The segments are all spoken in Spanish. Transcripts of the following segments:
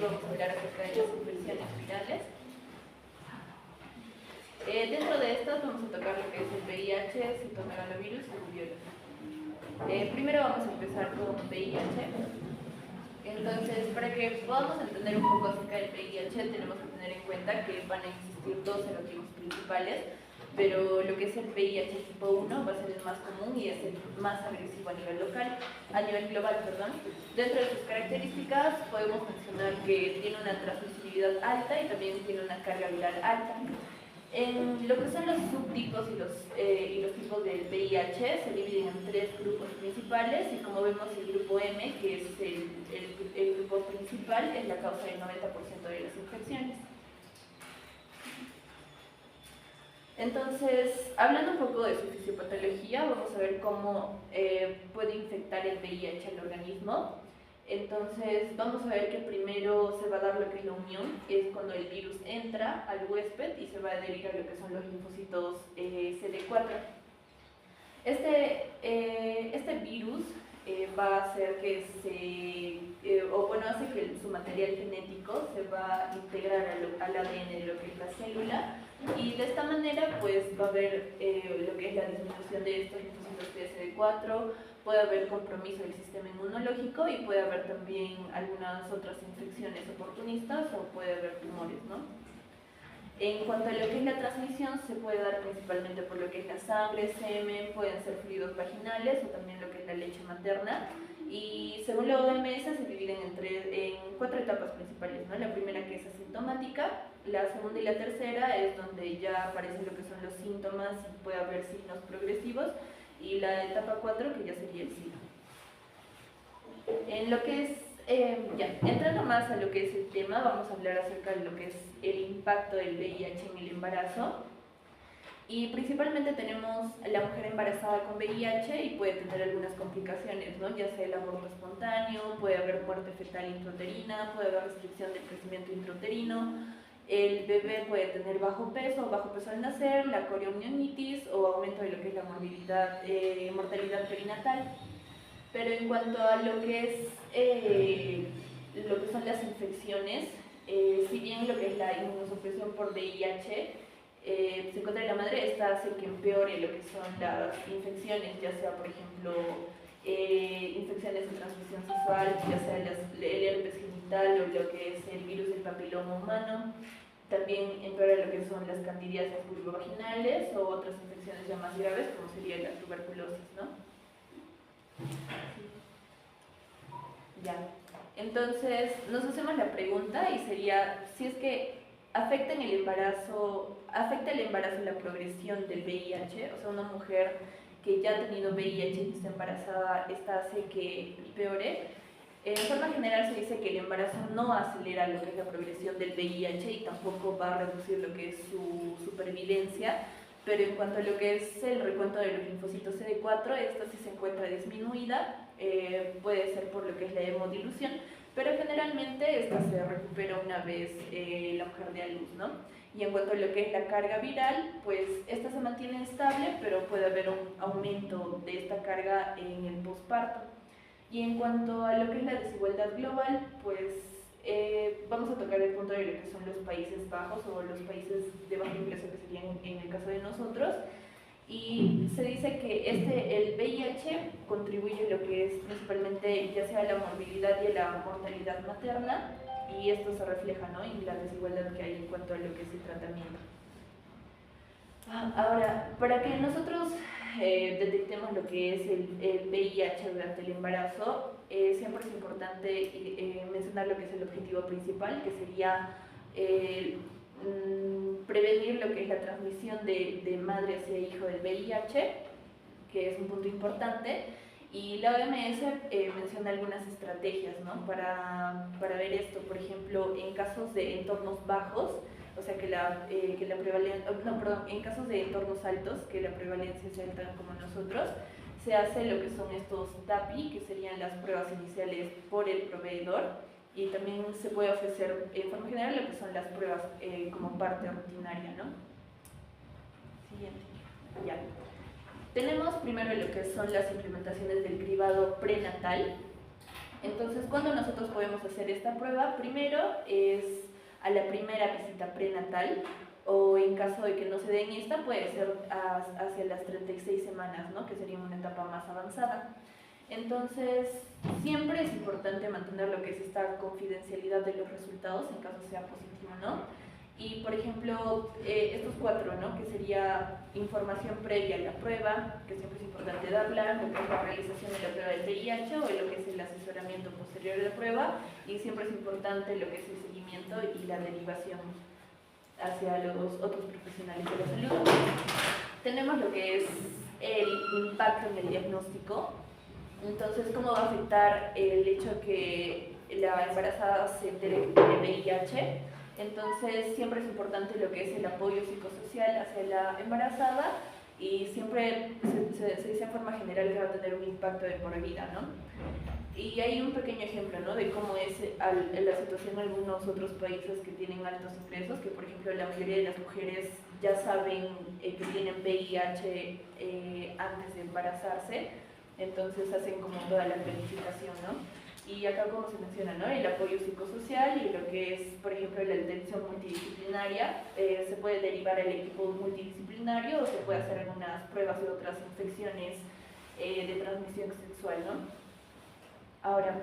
vamos a hablar acerca de las infecciones virales. Dentro de estas vamos a tocar lo que es el VIH, citomegalovirus y rubiola. Primero vamos a empezar con VIH. Entonces, para que podamos entender un poco acerca del VIH, tenemos que tener en cuenta que van a existir dos serotipos principales, pero lo que es el VIH tipo 1 va a ser el más común y es el más agresivo a nivel global. Dentro de sus características podemos mencionar que tiene una transmisibilidad alta y también tiene una carga viral alta. En lo que son los subtipos y los tipos del VIH se dividen en tres grupos principales y como vemos el grupo M, que es el grupo principal, es la causa del 90% de las infecciones. Entonces, hablando un poco de su fisiopatología, vamos a ver cómo puede infectar el VIH al organismo. Entonces, vamos a ver que primero se va a dar lo que es la unión, que es cuando el virus entra al huésped y se va a adherir a lo que son los linfocitos CD4. Este virus va a hacer que hace que su material genético se va a integrar al ADN de lo que es la célula y de esta manera pues va a haber lo que es la disminución de estos linfocitos CD4, puede haber compromiso del sistema inmunológico y puede haber también algunas otras infecciones oportunistas o puede haber tumores, ¿no? En cuanto a lo que es la transmisión, se puede dar principalmente por lo que es la sangre, semen, pueden ser fluidos vaginales o también lo que es la leche materna. Y según la OMS se dividen en cuatro etapas principales, ¿no? La primera que es asintomática, la segunda y la tercera es donde ya aparecen lo que son los síntomas y puede haber signos progresivos, y la etapa 4 que ya sería el SIDA. En lo que es entrando más a lo que es el tema, vamos a hablar acerca de lo que es el impacto del VIH en el embarazo. Y principalmente tenemos a la mujer embarazada con VIH y puede tener algunas complicaciones, ¿no? Ya sea el aborto espontáneo, puede haber muerte fetal intrauterina, puede haber restricción del crecimiento intrauterino, el bebé puede tener bajo peso al nacer, la coriomionitis o aumento de lo que es la mortalidad perinatal. Pero en cuanto a lo que son las infecciones, si bien lo que es la inmunosupresión por VIH se encuentra en la madre, esta hace que empeore lo que son las infecciones, ya sea por ejemplo infecciones de transmisión sexual, ya sea el herpes genital o lo que es el virus del papiloma humano. También empeora lo que son las candidiasis vulvovaginales o otras infecciones ya más graves como sería la tuberculosis, ¿no? Ya. Entonces, nos hacemos la pregunta y sería, si es que afecta el embarazo la progresión del VIH, o sea, una mujer que ya ha tenido VIH y está embarazada, esta hace que empeore. En forma general se dice que el embarazo no acelera lo que es la progresión del VIH y tampoco va a reducir lo que es su supervivencia, pero en cuanto a lo que es el recuento de los linfocitos CD4, esta sí se encuentra disminuida, puede ser por lo que es la hemodilución, pero generalmente esta se recupera una vez la mujer dé a luz, ¿no? Y en cuanto a lo que es la carga viral, pues esta se mantiene estable, pero puede haber un aumento de esta carga en el posparto. Y en cuanto a lo que es la desigualdad global, pues vamos a tocar el punto de lo que son los Países Bajos o los países de bajo ingreso, que serían en el caso de nosotros. Y se dice que el VIH contribuye lo que es principalmente ya sea la morbilidad y la mortalidad materna, y esto se refleja, ¿no?, en la desigualdad que hay en cuanto a lo que es el tratamiento. Ahora, para que nosotros detectemos lo que es el VIH durante el embarazo, siempre es importante mencionar lo que es el objetivo principal, que sería prevenir lo que es la transmisión de madre hacia hijo del VIH, que es un punto importante, y la OMS menciona algunas estrategias, ¿no?, para ver esto. Por ejemplo, en casos de entornos bajos, o sea que la prevalencia, en casos de entornos altos, que la prevalencia sea alta como nosotros, se hace lo que son estos TAPI, que serían las pruebas iniciales por el proveedor, y también se puede ofrecer en forma general lo que son las pruebas como parte rutinaria, ¿no? Siguiente. Ya. Tenemos primero lo que son las implementaciones del cribado prenatal. Entonces, ¿cuándo nosotros podemos hacer esta prueba? Primero es a la primera visita prenatal, o en caso de que no se den esta, puede ser hacia las 36 semanas, ¿no? Que sería una etapa más avanzada. Entonces, siempre es importante mantener lo que es esta confidencialidad de los resultados, en caso sea positivo o no. Y, por ejemplo, estos cuatro, ¿no? Que sería información previa a la prueba, que siempre es importante darla, lo que es la realización de la prueba del VIH o lo que es el asesoramiento posterior a la prueba, y siempre es importante lo que es el seguimiento y la derivación hacia los otros profesionales de la salud. Tenemos lo que es el impacto en el diagnóstico. Entonces, ¿cómo va a afectar el hecho que la embarazada se entere que tiene VIH? Entonces, siempre es importante lo que es el apoyo psicosocial hacia la embarazada, y siempre se dice en forma general que va a tener un impacto de por vida, ¿no? Y hay un pequeño ejemplo, ¿no? De cómo es la situación en algunos otros países que tienen altos ingresos, que por ejemplo la mayoría de las mujeres ya saben que tienen VIH antes de embarazarse, entonces hacen como toda la planificación, ¿no? Y acá, como se menciona, ¿no? El apoyo psicosocial y lo que es, por ejemplo, la atención multidisciplinaria, se puede derivar al equipo multidisciplinario o se puede hacer algunas pruebas de otras infecciones de transmisión sexual, ¿no? Ahora,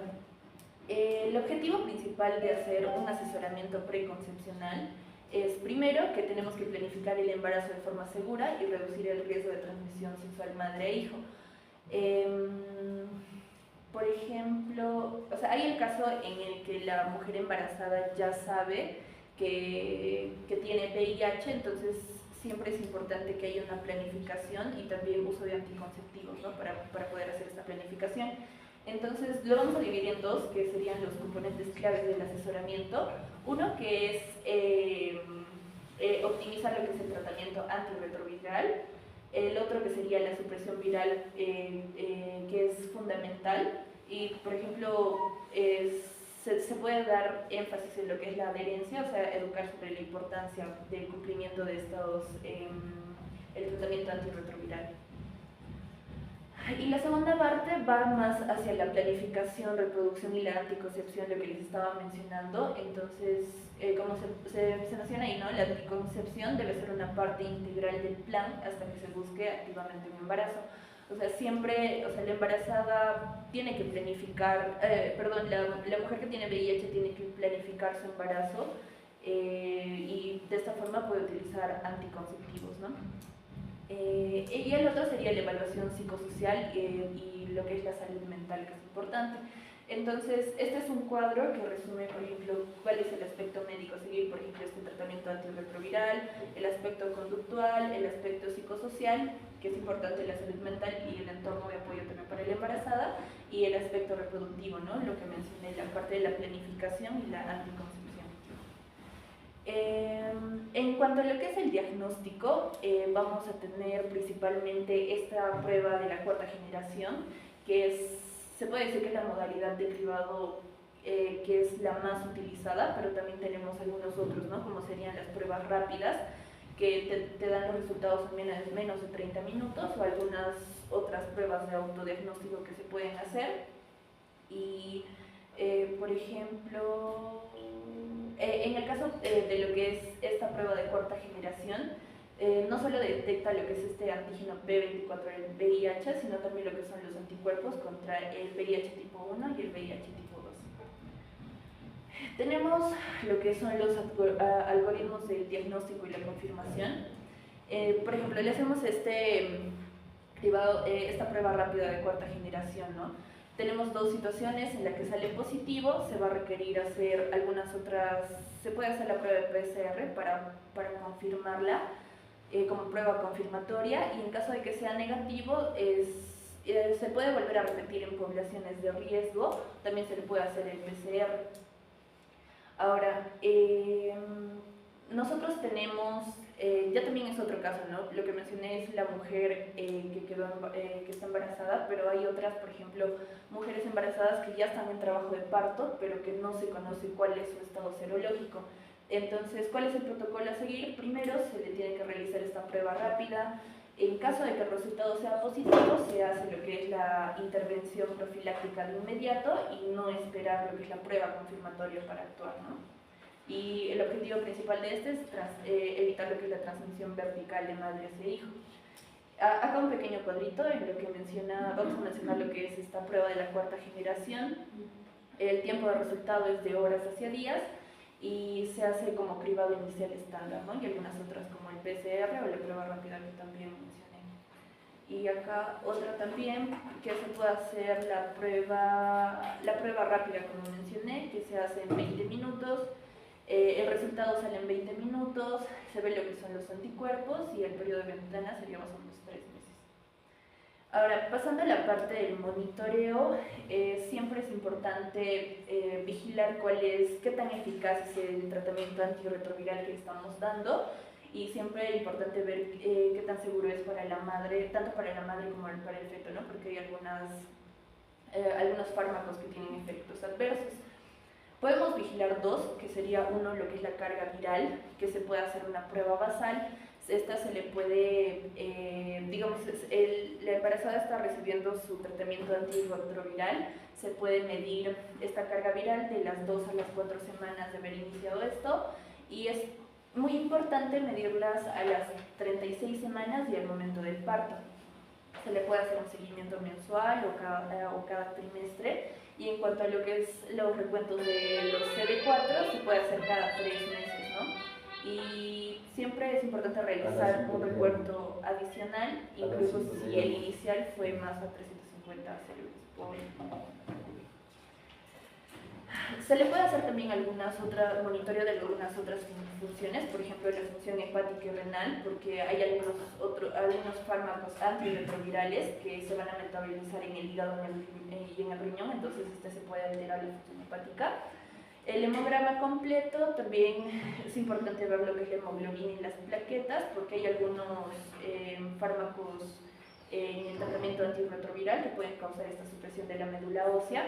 el objetivo principal de hacer un asesoramiento preconcepcional es, primero, que tenemos que planificar el embarazo de forma segura y reducir el riesgo de transmisión sexual madre a hijo. Por ejemplo, o sea, hay el caso en el que la mujer embarazada ya sabe que tiene VIH, entonces siempre es importante que haya una planificación y también uso de anticonceptivos, ¿no? Para poder hacer esta planificación. Entonces lo vamos a dividir en dos, que serían los componentes claves del asesoramiento. Uno, que es optimizar lo que es el tratamiento antirretroviral. El otro, que sería la supresión viral, que es fundamental. Y, por ejemplo, se puede dar énfasis en lo que es la adherencia, o sea, educar sobre la importancia del cumplimiento de estos, el tratamiento antirretroviral. Y la segunda parte va más hacia la planificación, reproducción y la anticoncepción, lo que les estaba mencionando. Entonces, como se menciona ahí, ¿no? La anticoncepción debe ser una parte integral del plan hasta que se busque activamente un embarazo. O sea, siempre, o sea, la embarazada tiene que planificar, la mujer que tiene VIH tiene que planificar su embarazo, y de esta forma puede utilizar anticonceptivos, ¿no? Y el otro sería la evaluación psicosocial y lo que es la salud mental, que es importante. Entonces, este es un cuadro que resume, por ejemplo, cuál es el aspecto médico a seguir, por ejemplo, este tratamiento antirretroviral, el aspecto conductual, el aspecto psicosocial, que es importante, la salud mental y el entorno de apoyo también para la embarazada, y el aspecto reproductivo, ¿no? Lo que mencioné, la parte de la planificación y la anticoncepción. En cuanto a lo que es el diagnóstico, vamos a tener principalmente esta prueba de la cuarta generación, que se puede decir que es la modalidad de cribado que es la más utilizada, pero también tenemos algunos otros, ¿no? Como serían las pruebas rápidas, que te dan los resultados en menos de 30 minutos, o algunas otras pruebas de autodiagnóstico que se pueden hacer. Y, por ejemplo, en el caso de lo que es esta prueba de cuarta generación, no solo detecta lo que es este antígeno P24 del VIH, sino también lo que son los anticuerpos contra el VIH tipo 1 y el VIH tipo 2. Tenemos lo que son los algoritmos del diagnóstico y la confirmación. Por ejemplo, le hacemos esta prueba rápida de cuarta generación, ¿no? Tenemos dos situaciones en las que sale positivo, se va a requerir hacer algunas otras, se puede hacer la prueba de PCR para confirmarla como prueba confirmatoria, y en caso de que sea negativo, se puede volver a repetir en poblaciones de riesgo, también se le puede hacer el PCR. Ahora, nosotros tenemos, ya también es otro caso, ¿no? Lo que mencioné es la mujer que está embarazada, pero hay otras, por ejemplo, mujeres embarazadas que ya están en trabajo de parto, pero que no se conoce cuál es su estado serológico. Entonces, ¿cuál es el protocolo a seguir? Primero se le tiene que realizar esta prueba rápida, En caso de que el resultado sea positivo, se hace lo que es la intervención profiláctica de inmediato y no esperar lo que es la prueba confirmatoria para actuar, ¿no? Y el objetivo principal de este es evitar lo que es la transmisión vertical de madre hacia hijo. Acá un pequeño cuadrito en lo que vamos a mencionar lo que es esta prueba de la cuarta generación. El tiempo de resultado es de horas hacia días y se hace como cribado inicial estándar, ¿no? Y algunas otras como el PCR o la prueba rápida que también mencioné. Y acá otra también, que se puede hacer la prueba rápida, como mencioné, que se hace en 20 minutos. El resultado sale en 20 minutos, se ve lo que son los anticuerpos y el periodo de ventana sería más o menos 3 meses. Ahora, pasando a la parte del monitoreo, siempre es importante vigilar qué tan eficaz es el tratamiento antirretroviral que estamos dando, y siempre es importante ver qué tan seguro es para la madre, tanto para la madre como para el feto, ¿no? Porque hay algunos fármacos que tienen efectos adversos. Podemos vigilar dos, que sería uno lo que es la carga viral, que se puede hacer una prueba basal. Esta se le puede, digamos, la embarazada está recibiendo su tratamiento antirretroviral, se puede medir esta carga viral de las 2 a las 4 semanas de haber iniciado esto, y es muy importante medirlas a las 36 semanas y al momento del parto. Se le puede hacer un seguimiento mensual o cada trimestre, y en cuanto a lo que es los recuentos de los CD4 se puede hacer cada 3 meses, ¿no? Y siempre es importante realizar un recuento adicional, incluso si el inicial fue más a 350 células por... Se le puede hacer también monitoreo de algunas otras funciones, por ejemplo la función hepática y renal, porque hay algunos fármacos antirretrovirales que se van a metabolizar en el hígado y en el riñón, entonces se puede alterar la función hepática. El hemograma completo, también es importante ver lo que es la hemoglobina y las plaquetas, porque hay algunos fármacos en el tratamiento antirretroviral que pueden causar esta supresión de la médula ósea.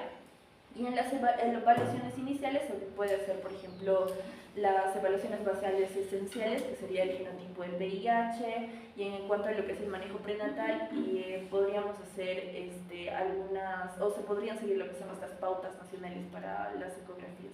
Y en las evaluaciones iniciales se puede hacer, por ejemplo, las evaluaciones basales esenciales, que sería el genotipo del VIH, y en cuanto a lo que es el manejo prenatal, podríamos hacer se podrían seguir lo que son estas pautas nacionales para las ecografías.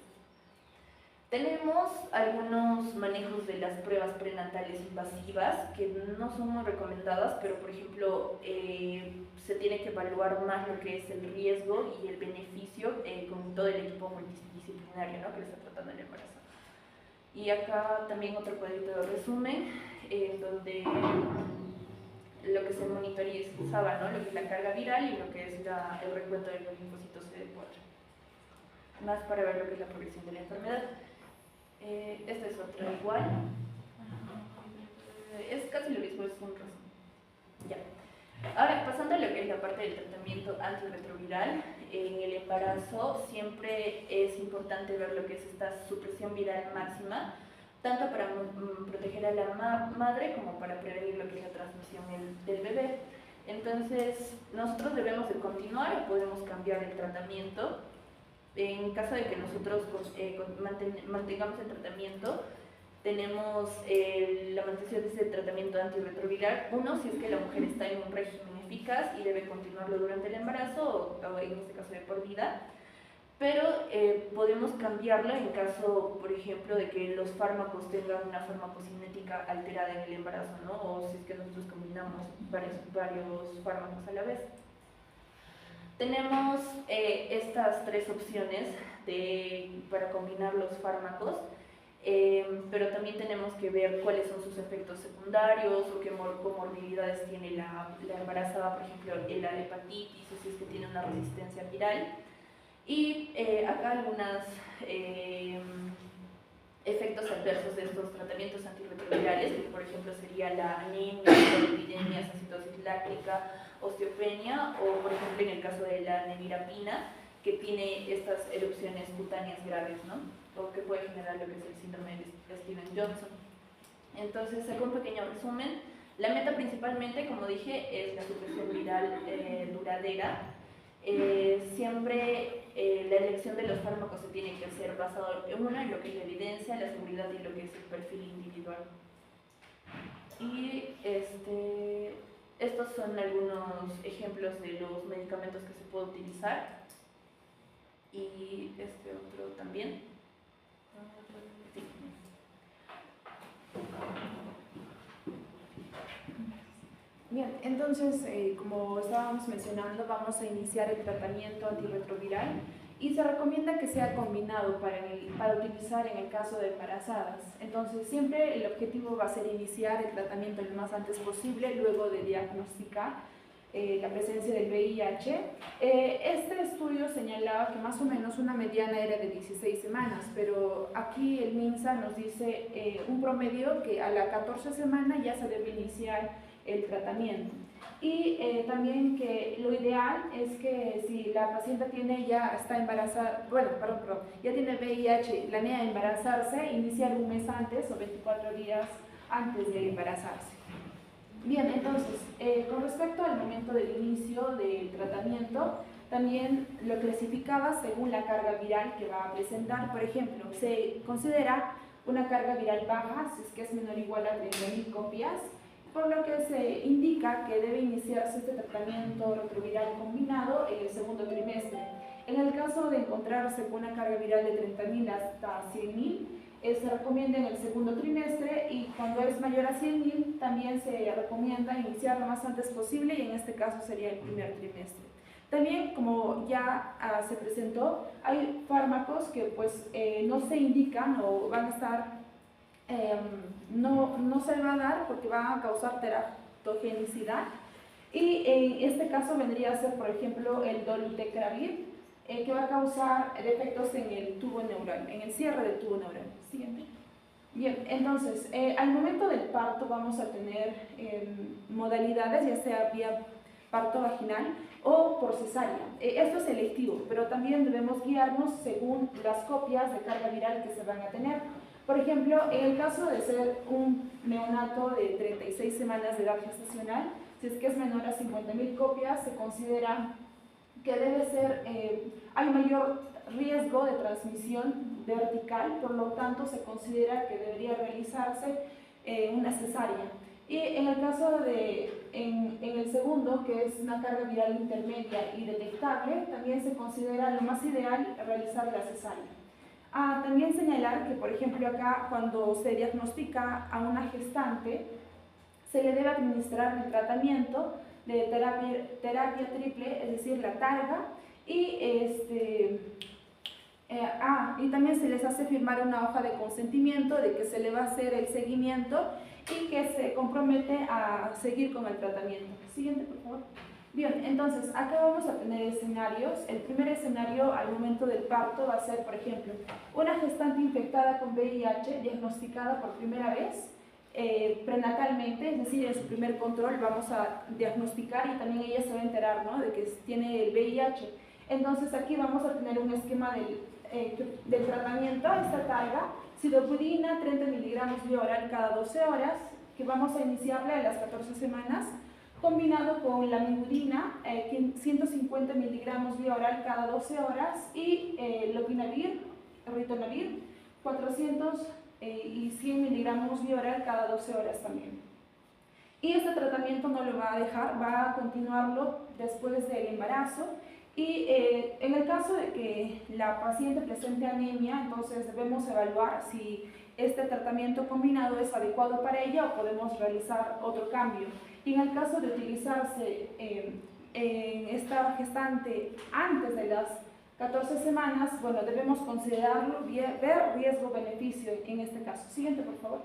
Tenemos algunos manejos de las pruebas prenatales invasivas que no son muy recomendadas, pero por ejemplo se tiene que evaluar más lo que es el riesgo y el beneficio con todo el equipo multidisciplinario, ¿no?, que está tratando el embarazo. Y acá también otro cuadrito de resumen, donde lo que se monitorizaba, ¿no?, lo que es la carga viral y lo que es el recuento de los linfocitos CD4. Más para ver lo que es la progresión de la enfermedad. Esta es otra igual. Es casi lo mismo, es un resumen. Ya. Ahora, pasando a lo que es la parte del tratamiento antirretroviral, en el embarazo siempre es importante ver lo que es esta supresión viral máxima, tanto para proteger a la madre como para prevenir lo que es la transmisión del bebé. Entonces, nosotros debemos de continuar o podemos cambiar el tratamiento. En caso de que nosotros mantengamos el tratamiento, tenemos la mantención de ese tratamiento antirretroviral. Uno, si es que la mujer está en un régimen eficaz y debe continuarlo durante el embarazo, o en este caso de por vida. Pero podemos cambiarlo en caso, por ejemplo, de que los fármacos tengan una farmacocinética alterada en el embarazo, ¿no? O si es que nosotros combinamos varios fármacos a la vez. Tenemos estas tres opciones para combinar los fármacos, pero también tenemos que ver cuáles son sus efectos secundarios o qué comorbilidades tiene la embarazada, por ejemplo, la hepatitis, o si es que tiene una resistencia viral. Y acá algunos efectos adversos de estos tratamientos antirretrovirales, que por ejemplo sería la anemia, epidemias, acidosis láctica, osteopenia, o por ejemplo en el caso de la nevirapina, que tiene estas erupciones cutáneas graves, ¿no?, o que puede generar lo que es el síndrome de Stevens-Johnson. Entonces, hago un pequeño resumen. La meta principalmente, como dije, es la supresión viral duradera. Siempre la elección de los fármacos se tiene que hacer basado en lo que es la evidencia, la seguridad y lo que es el perfil individual. Y Estos son algunos ejemplos de los medicamentos que se puede utilizar. Y este otro también. Sí. Bien, entonces, como estábamos mencionando, vamos a iniciar el tratamiento antirretroviral y se recomienda que sea combinado para utilizar en el caso de embarazadas. Entonces, siempre el objetivo va a ser iniciar el tratamiento lo más antes posible, luego de diagnosticar la presencia del VIH. Este estudio señalaba que más o menos una mediana era de 16 semanas, pero aquí el MINSA nos dice un promedio que a la 14 semana ya se debe iniciar el tratamiento. Y también que lo ideal es que si la paciente está embarazada, ya tiene VIH, planea embarazarse, iniciar un mes antes o 24 días antes de embarazarse. Bien, entonces, con respecto al momento del inicio del tratamiento, también lo clasificaba según la carga viral que va a presentar. Por ejemplo, se considera una carga viral baja si es que es menor o igual a 30.000 copias, por lo que se indica que debe iniciarse este tratamiento retroviral combinado en el segundo trimestre. En el caso de encontrarse con una carga viral de 30.000 hasta 100.000, se recomienda en el segundo trimestre, y cuando es mayor a 100.000 también se recomienda iniciar lo más antes posible, y en este caso sería el primer trimestre. También, como ya se presentó, hay fármacos que pues no se indican o van a estar no se va a dar porque van a causar teratogenicidad, y en este caso vendría a ser, por ejemplo, el dolutegravir, que va a causar defectos en el tubo neural, en el cierre del tubo neural. Siguiente. Bien, entonces, al momento del parto vamos a tener modalidades, ya sea vía parto vaginal o por cesárea. Esto es selectivo, pero también debemos guiarnos según las copias de carga viral que se van a tener. Por ejemplo, en el caso de ser un neonato de 36 semanas de edad gestacional, si es que es menor a 50.000 copias, se considera que debe ser, hay mayor riesgo de transmisión vertical, por lo tanto se considera que debería realizarse una cesárea. Y en el caso en el segundo, que es una carga viral intermedia y detectable, también se considera lo más ideal realizar la cesárea. También señalar que, por ejemplo, acá cuando se diagnostica a una gestante, se le debe administrar el tratamiento de terapia triple, es decir, la targa, y también se les hace firmar una hoja de consentimiento de que se le va a hacer el seguimiento y que se compromete a seguir con el tratamiento. Siguiente, por favor. Bien, entonces acá vamos a tener escenarios. El primer escenario al momento del parto va a ser, por ejemplo, una gestante infectada con VIH diagnosticada por primera vez prenatalmente, es decir, en su primer control vamos a diagnosticar y también ella se va a enterar, ¿no?, de que tiene el VIH. Entonces aquí vamos a tener un esquema del tratamiento, esta carga, sidopudina, 30 miligramos vía oral cada 12 horas, que vamos a iniciarle a las 14 semanas, combinado con la lamivudina, 150 miligramos vía oral cada 12 horas, y lopinavir, ritonavir, 400 y 100 miligramos vía oral cada 12 horas también. Y este tratamiento no lo va a dejar, va a continuarlo después del embarazo. Y en el caso de que la paciente presente anemia, entonces debemos evaluar si este tratamiento combinado es adecuado para ella o podemos realizar otro cambio. Y en el caso de utilizarse en esta gestante antes de las 14 semanas, bueno, debemos considerarlo, ver riesgo-beneficio en este caso. Siguiente, por favor.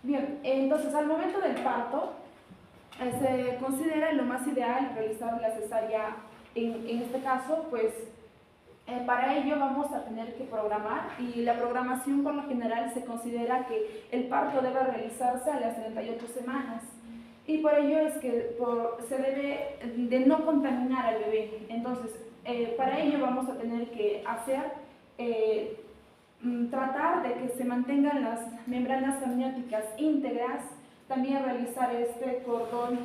Bien, entonces al momento del parto se considera lo más ideal realizar la cesárea. En este caso, pues para ello vamos a tener que programar, y la programación por lo general se considera que el parto debe realizarse a las 38 semanas. Y por ello es que se debe de no contaminar al bebé. Entonces, para ello vamos a tener que tratar de que se mantengan las membranas amnióticas íntegras, también realizar este cordón,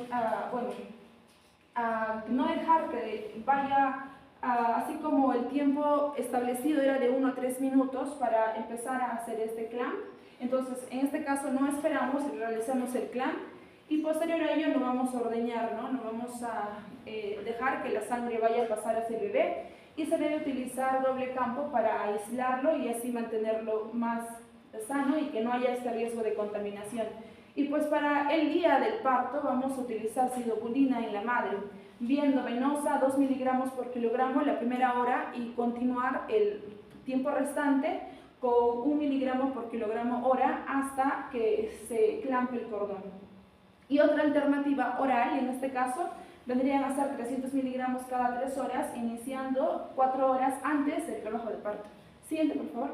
no dejar que vaya, así como el tiempo establecido era de 1 a 3 minutos para empezar a hacer este clamp. Entonces, en este caso no esperamos y realizamos el clamp, y posterior a ello no vamos a ordeñar, ¿no? No vamos a dejar que la sangre vaya a pasar hacia el bebé, y se debe utilizar doble campo para aislarlo y así mantenerlo más sano y que no haya este riesgo de contaminación. Y pues para el día del parto vamos a utilizar sidobudina en la madre, viendo venosa 2 miligramos por kilogramo la primera hora y continuar el tiempo restante con 1 miligramo por kilogramo hora hasta que se clampe el cordón. Y otra alternativa oral, en este caso, vendrían a ser 300 miligramos cada 3 horas, iniciando 4 horas antes del trabajo de parto. Siguiente, por favor.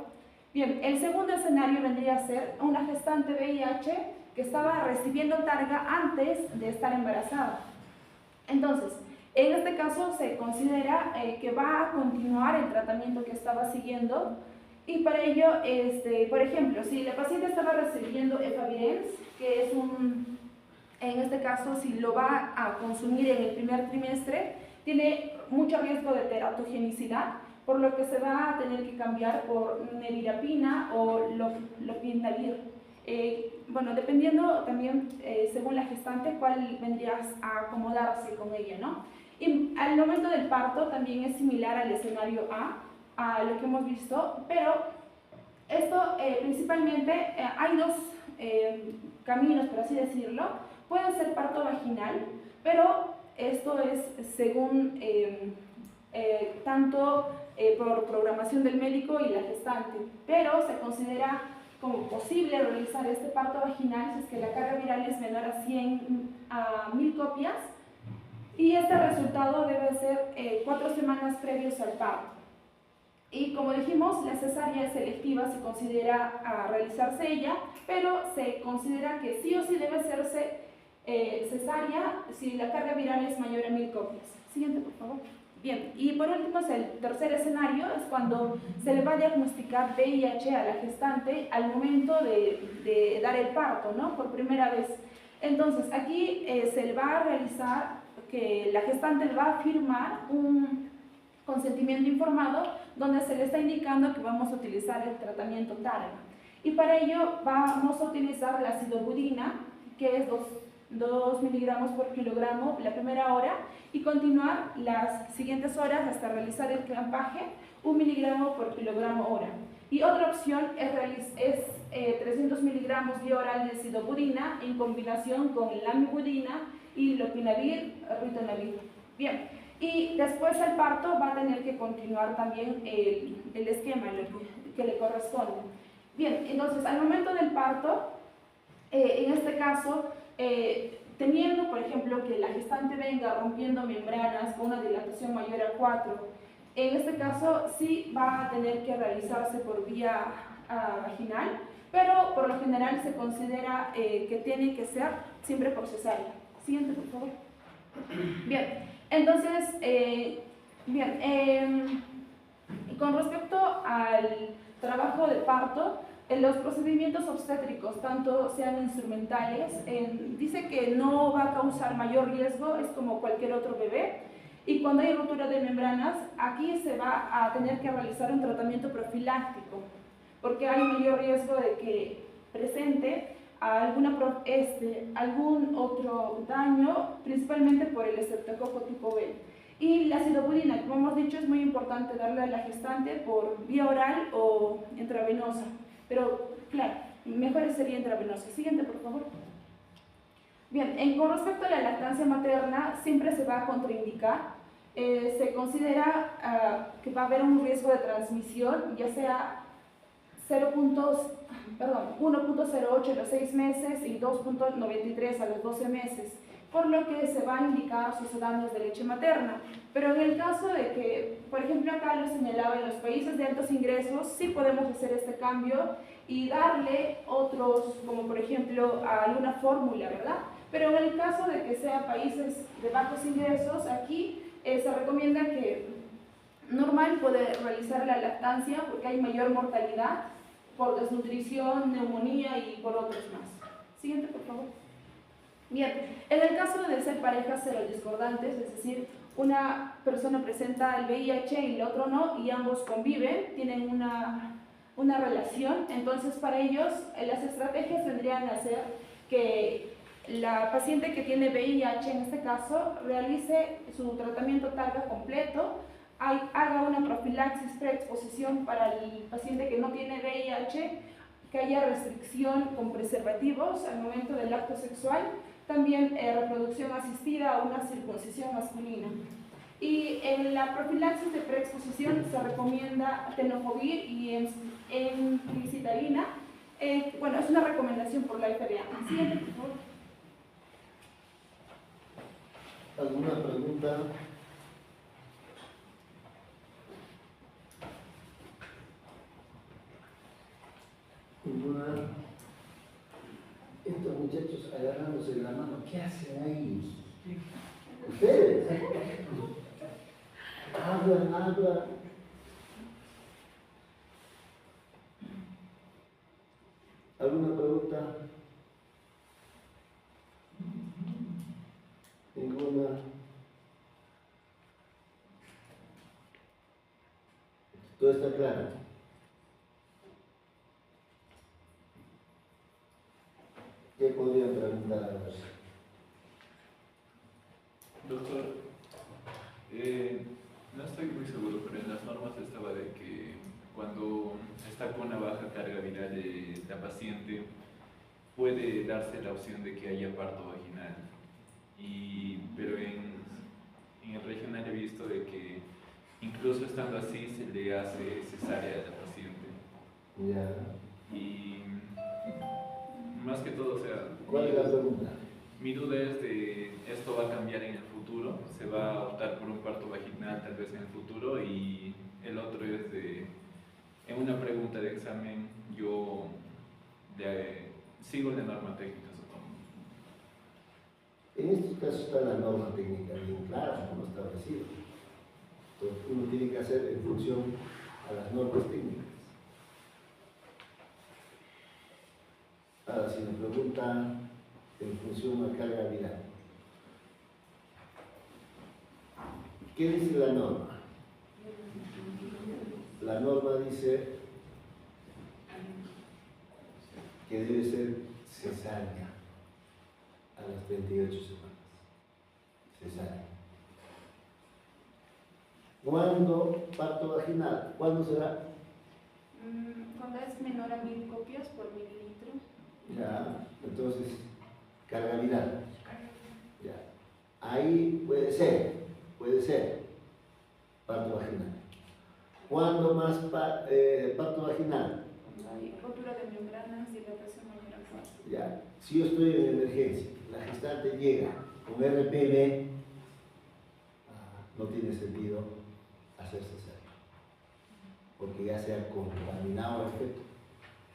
Bien, el segundo escenario vendría a ser una gestante VIH que estaba recibiendo targa antes de estar embarazada. Entonces, en este caso se considera que va a continuar el tratamiento que estaba siguiendo, y para ello, por ejemplo, si la paciente estaba recibiendo efavirenz, que es en este caso, si lo va a consumir en el primer trimestre, tiene mucho riesgo de teratogenicidad, por lo que se va a tener que cambiar por nevirapina o lopinavir. Bueno, dependiendo también, según la gestante, cuál vendrías a acomodarse con ella, ¿no? Y al momento del parto también es similar al escenario a lo que hemos visto, pero esto principalmente hay dos caminos, por así decirlo. Puede ser parto vaginal, pero esto es según tanto por programación del médico y la gestante, pero se considera como posible realizar este parto vaginal si es que la carga viral es menor a 1000 copias, y este resultado debe ser 4 semanas previos al parto. Y como dijimos, la cesárea selectiva se considera a realizarse ella, pero se considera que sí o sí debe hacerse cesárea si la carga viral es mayor a 1000 copias. Siguiente, por favor. Bien, y por último, el tercer escenario es cuando se le va a diagnosticar VIH a la gestante al momento de dar el parto, ¿no? Por primera vez. Entonces, aquí se le va a realizar que la gestante va a firmar un consentimiento informado donde se le está indicando que vamos a utilizar el tratamiento TARGA. Y para ello vamos a utilizar la sidobudina, que es 2 miligramos por kilogramo la primera hora, y continuar las siguientes horas hasta realizar el clampaje, 1 miligramo por kilogramo hora. Y otra opción es 300 miligramos vía oral de sidobudina en combinación con lamivudina y lopinavir, ritonavir. Bien, y después del parto va a tener que continuar también el esquema que le corresponde. Bien, entonces al momento del parto, en este caso, teniendo, por ejemplo, que la gestante venga rompiendo membranas con una dilatación mayor a 4, en este caso sí va a tener que realizarse por vía vaginal, pero por lo general se considera que tiene que ser siempre por cesárea. Siguiente, por favor. Bien, entonces, con respecto al trabajo de parto, en los procedimientos obstétricos, tanto sean instrumentales, dice que no va a causar mayor riesgo, es como cualquier otro bebé. Y cuando hay rotura de membranas, aquí se va a tener que realizar un tratamiento profiláctico, porque hay mayor riesgo de que presente algún otro daño, principalmente por el estreptococo tipo B. Y la sidobudina, como hemos dicho, es muy importante darle a la gestante por vía oral o intravenosa. Pero, claro, mejor sería intravenosa. Siguiente, por favor. Bien, con respecto a la lactancia materna, siempre se va a contraindicar. Se considera que va a haber un riesgo de transmisión, ya sea 1.08 a los 6 meses y 2.93 a los 12 meses, por lo que se va a indicar sucedáneos de leche materna. Pero en el caso de que, por ejemplo, acá lo señalaba, en los países de altos ingresos sí podemos hacer este cambio y darle otros, como por ejemplo alguna fórmula, ¿verdad? Pero en el caso de que sea países de bajos ingresos, aquí se recomienda que normal poder realizar la lactancia porque hay mayor mortalidad por desnutrición, neumonía y por otros más. Siguiente, por favor. Bien, en el caso de ser parejas serodiscordantes, es decir, una persona presenta el VIH y el otro no, y ambos conviven, tienen una relación, entonces para ellos las estrategias tendrían que ser que la paciente que tiene VIH, en este caso, realice su tratamiento carga completo, haga una profilaxis preexposición para el paciente que no tiene VIH, que haya restricción con preservativos al momento del acto sexual, también reproducción asistida o una circuncisión masculina. Y en la profilaxis de preexposición se recomienda tenofovir y encicitalina. Bueno, es una recomendación por la FDA. Siguiente, por favor. ¿Alguna pregunta? Ninguna. Estos muchachos agarrándose de la mano, ¿qué hacen ahí? Ustedes. Hablan. ¿Alguna pregunta? Ninguna. ¿Todo está claro? ¿Qué podrían preguntar ahora? Doctor, no estoy muy seguro, pero en las normas estaba de que cuando está con una baja carga viral de la paciente, puede darse la opción de que haya parto vaginal. Pero en el regional he visto de que incluso estando así se le hace cesárea a la paciente. Ya. Y más que todo, o sea, ¿Cuál es la pregunta? mi duda es de esto va a cambiar en el futuro, se va a optar por un parto vaginal tal vez en el futuro, y el otro es de, en una pregunta de examen yo sigo la norma técnica, supongo. En estos casos está la norma técnica bien clara, como establecido. Entonces uno tiene que hacer en función a las normas técnicas. Ahora, si me preguntan en función a la carga viral, ¿qué dice la norma? La norma dice que debe ser cesárea a las 38 semanas. Cesárea. ¿Cuándo parto vaginal? ¿Cuándo será? Cuando es menor a 1000 copias por mililitro. Ya, entonces, carga viral. Ya. Ahí puede ser parto vaginal. ¿Cuándo más parto vaginal? Cuando hay rotura de membranas, dilatación mayor a 4. Ya. Si yo estoy en emergencia, la gestante llega con RPM, no tiene sentido hacer cesárea, porque ya se ha contaminado el feto.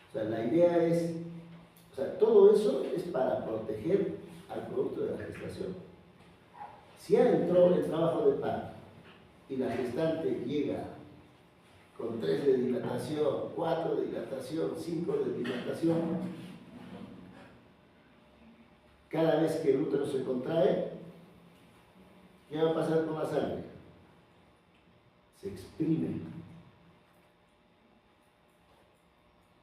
O sea, la idea es, todo eso es para proteger al producto de la gestación. Si ya entró el trabajo de parto y la gestante llega con 3 de dilatación, 4 de dilatación, 5 de dilatación, cada vez que el útero se contrae, ¿qué va a pasar con la sangre? Se exprime.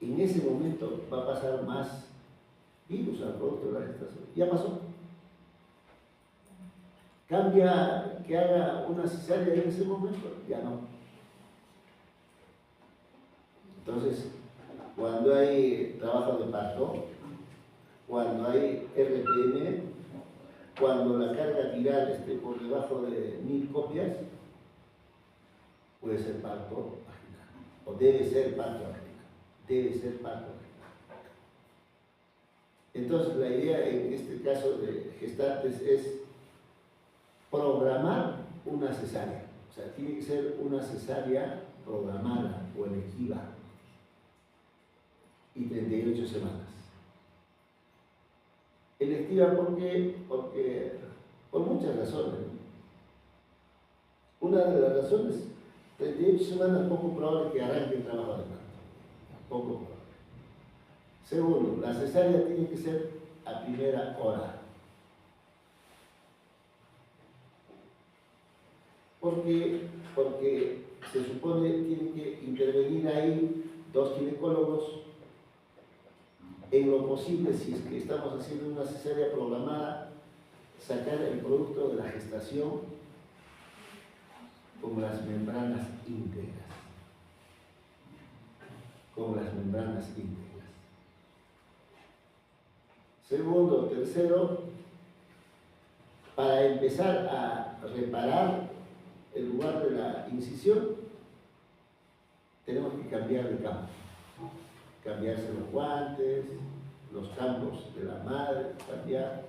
En ese momento va a pasar más virus al producto de la gestación. Ya pasó. ¿Cambia que haga una cesárea en ese momento? Ya no. Entonces, cuando hay trabajo de parto, cuando hay RPM, cuando la carga viral esté por debajo de 1000 copias, puede ser parto vaginal, o debe ser parto vaginal, debe ser parto vaginal. Entonces, la idea en este caso de gestantes es programar una cesárea, o sea, tiene que ser una cesárea programada o elegida, y 38 semanas. Electiva, ¿por qué? Porque por muchas razones. Una de las razones, 38 semanas, poco probable que arranque el trabajo de parto. Poco probable. Segundo, la cesárea tiene que ser a primera hora. Porque se supone que tienen que intervenir ahí 2 ginecólogos en lo posible, si es que estamos haciendo una cesárea programada, sacar el producto de la gestación con las membranas íntegras. Con las membranas íntegras. Segundo, tercero, para empezar a reparar el lugar de la incisión, tenemos que cambiar de campo. Cambiarse los guantes, los campos de la madre, cambiar,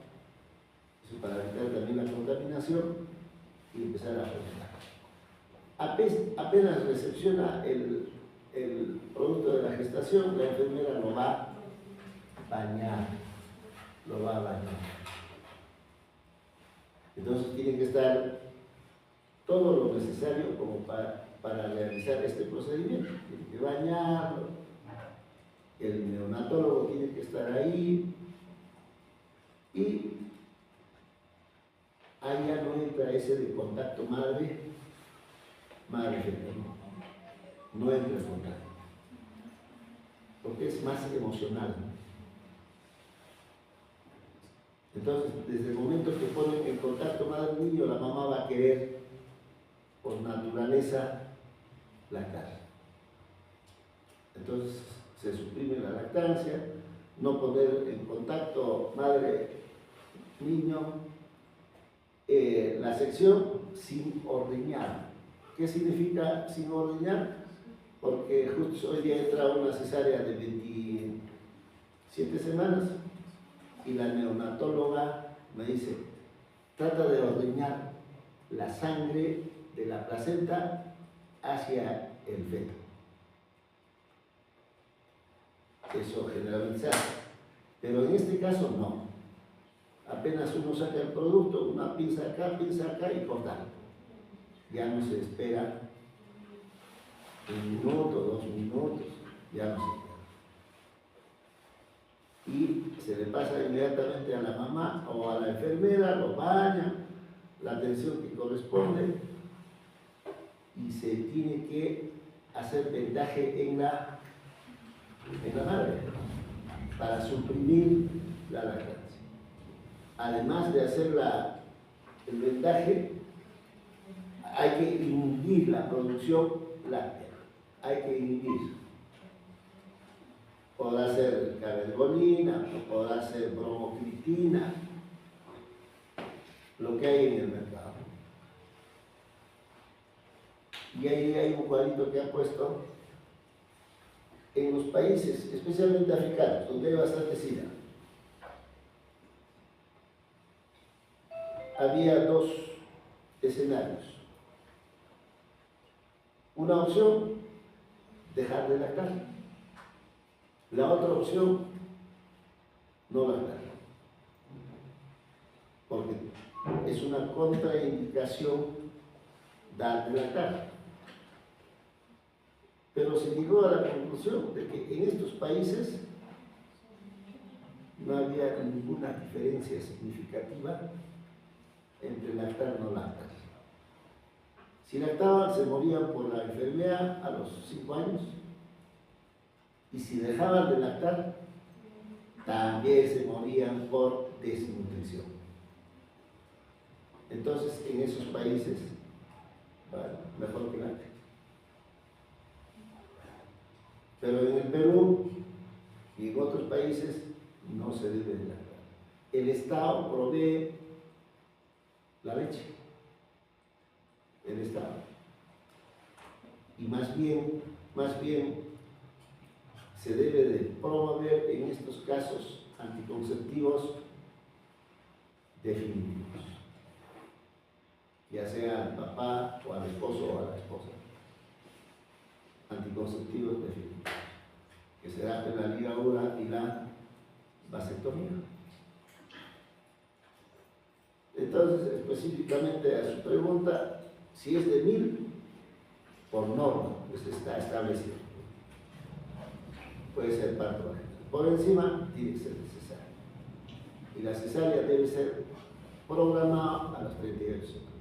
eso para evitar también la contaminación y empezar a reparar. Apenas recepciona el producto de la gestación, la enfermera lo va a bañar, Entonces tiene que estar todo lo necesario como para realizar este procedimiento. Tiene que bañarlo, el neonatólogo tiene que estar ahí y ahí ya no entra ese de contacto madre-fetal. No entra en contacto, porque es más emocional. Entonces, desde el momento que ponen en contacto madre-niño, la mamá va a querer, por naturaleza, lactar. Entonces, se suprime la lactancia, no poner en contacto madre-niño, la sección sin ordeñar. ¿Qué significa sin ordeñar? Porque justo hoy día entra una cesárea de 27 semanas y la neonatóloga me dice, trata de ordeñar la sangre de la placenta hacia el feto. Eso generalmente se hace, pero en este caso no. Apenas uno saca el producto, una pinza acá y cortar. Ya no se espera 1 minuto, 2 minutos, ya no se espera. Y se le pasa inmediatamente a la mamá o a la enfermera, lo baña, la atención que corresponde, y se tiene que hacer vendaje en la madre para suprimir la lactancia. Además de hacer el vendaje, hay que inhibir la producción láctea. Hay que inhibir. Podrá ser cabergolina, podrá ser bromocriptina, lo que hay en el mercado. Y ahí hay un cuadrito que ha puesto en los países, especialmente africanos, donde hay bastante SIDA. Había 2 escenarios. Una opción, dejar de lactar. La otra opción, no lactar. Porque es una contraindicación dar de lactar. Pero se llegó a la conclusión de que en estos países no había ninguna diferencia significativa entre lactar y no lactar. Si lactaban, se morían por la enfermedad a los 5 años, y si dejaban de lactar, también se morían por desnutrición. Entonces, en esos países, bueno, mejor que lacten. Pero en el Perú y en otros países no se debe de lactar. El Estado provee la leche. El Estado. Y más bien se debe de promover en estos casos anticonceptivos definitivos, ya sea al papá o al esposo o a la esposa. Anticonceptivos definitivos, que será la ligadura y la vasectomía. Entonces, específicamente a su pregunta, si es de 1000, por norma, pues está establecido. Puede ser parto vaginal. Por encima, tiene que ser cesárea. Y la cesárea debe ser programada a las 38 semanas.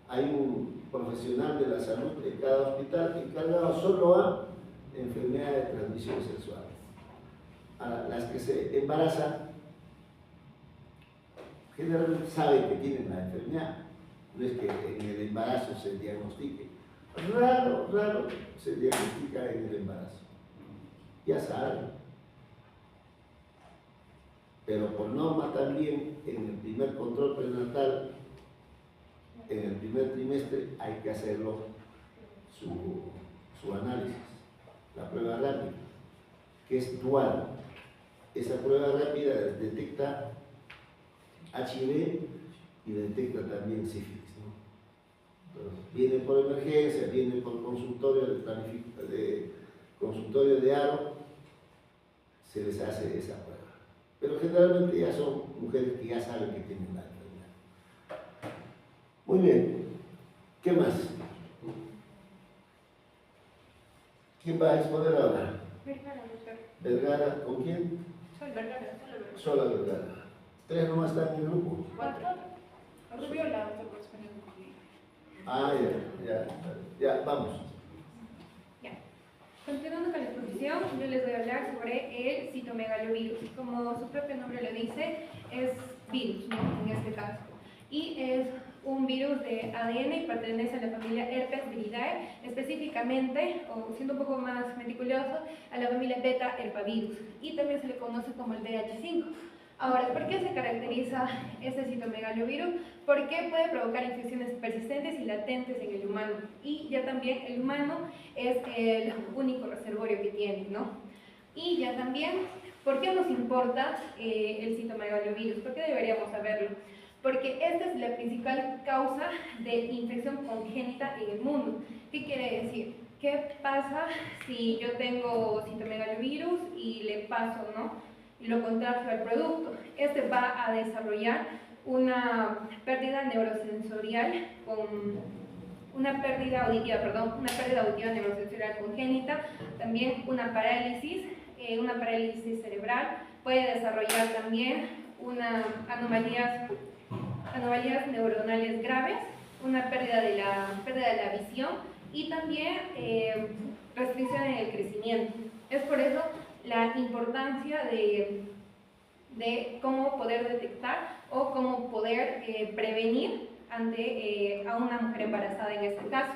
Hay un profesional de la salud en cada hospital encargado solo a enfermedades de transmisión sexual. a las que se embarazan, generalmente saben que tienen la enfermedad. No es que en el embarazo se diagnostique. Raro se diagnostica en el embarazo. Ya saben. Pero por norma también, en el primer control prenatal, en el primer trimestre, hay que hacerlo su análisis, la prueba rápida, que es dual. Esa prueba rápida detecta HIV y detecta también sífilis, ¿no? Entonces, viene por emergencia, viene por consultorio consultorio de aro, se les hace esa prueba. Pero generalmente ya son mujeres que ya saben que tienen la enfermedad. Muy bien, ¿qué más? ¿Quién va a exponer ahora? Vergara, doctor. ¿Vergara? ¿Con quién? Soy Vergara. Sola Vergara. 3 nomás están en el grupo. 4. Rubiola, doctor, por español. Ah, ya, vamos. Ya. Continuando con la exposición, yo les voy a hablar sobre el citomegalovirus. Como su propio nombre lo dice, es virus, ¿no? En este caso. Y es un virus de ADN y pertenece a la familia Herpesviridae, específicamente, o siendo un poco más meticuloso, a la familia Beta-herpavirus. Y también se le conoce como el BH5. Ahora, ¿por qué se caracteriza este citomegalovirus? Porque puede provocar infecciones persistentes y latentes en el humano. Y ya también el humano es el único reservorio que tiene, ¿no? Y ya también, ¿por qué nos importa el citomegalovirus? ¿Por qué deberíamos saberlo? Porque esta es la principal causa de infección congénita en el mundo. ¿Qué quiere decir? ¿Qué pasa si yo tengo citomegalovirus y le paso, ¿no? Y lo contagio al producto? Este va a desarrollar una pérdida neurosensorial una pérdida auditiva neurosensorial congénita, también una parálisis cerebral, puede desarrollar también anomalías neuronales graves, una pérdida de la visión y también restricción en el crecimiento. Es por eso la importancia de cómo poder detectar o cómo poder prevenir a una mujer embarazada en este caso.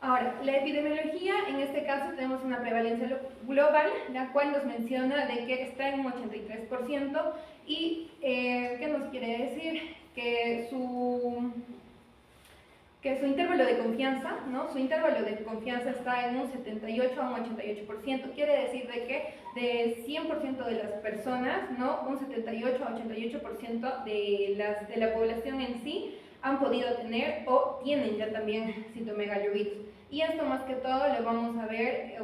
Ahora, la epidemiología, en este caso tenemos una prevalencia global, la cual nos menciona de que está en un 83% y ¿qué nos quiere decir? Que su intervalo de confianza, ¿no? Su intervalo de confianza está en un 78 a un 88%. Quiere decir de que de 100% de las personas, ¿no? Un 78 a 88% de la población en sí han podido tener o tienen ya también citomegalovirus. Y esto más que todo lo vamos a ver,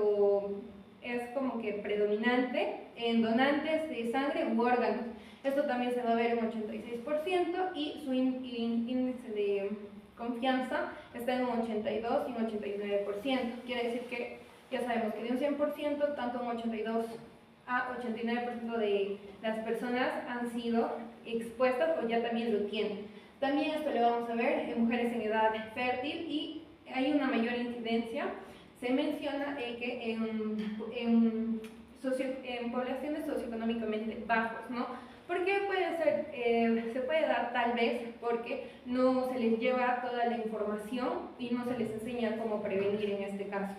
es como que predominante en donantes de sangre u órganos. Esto también se va a ver en 86% y su índice de confianza está en un 82 y un 89%. Quiere decir que ya sabemos que de un 100%, tanto un 82 a 89% de las personas han sido expuestas o ya también lo tienen. También esto lo vamos a ver en mujeres en edad fértil y hay una mayor incidencia. Se menciona que en poblaciones socioeconómicamente bajos, ¿no? ¿Por qué puede ser? Se puede dar tal vez porque no se les lleva toda la información y no se les enseña cómo prevenir en este caso.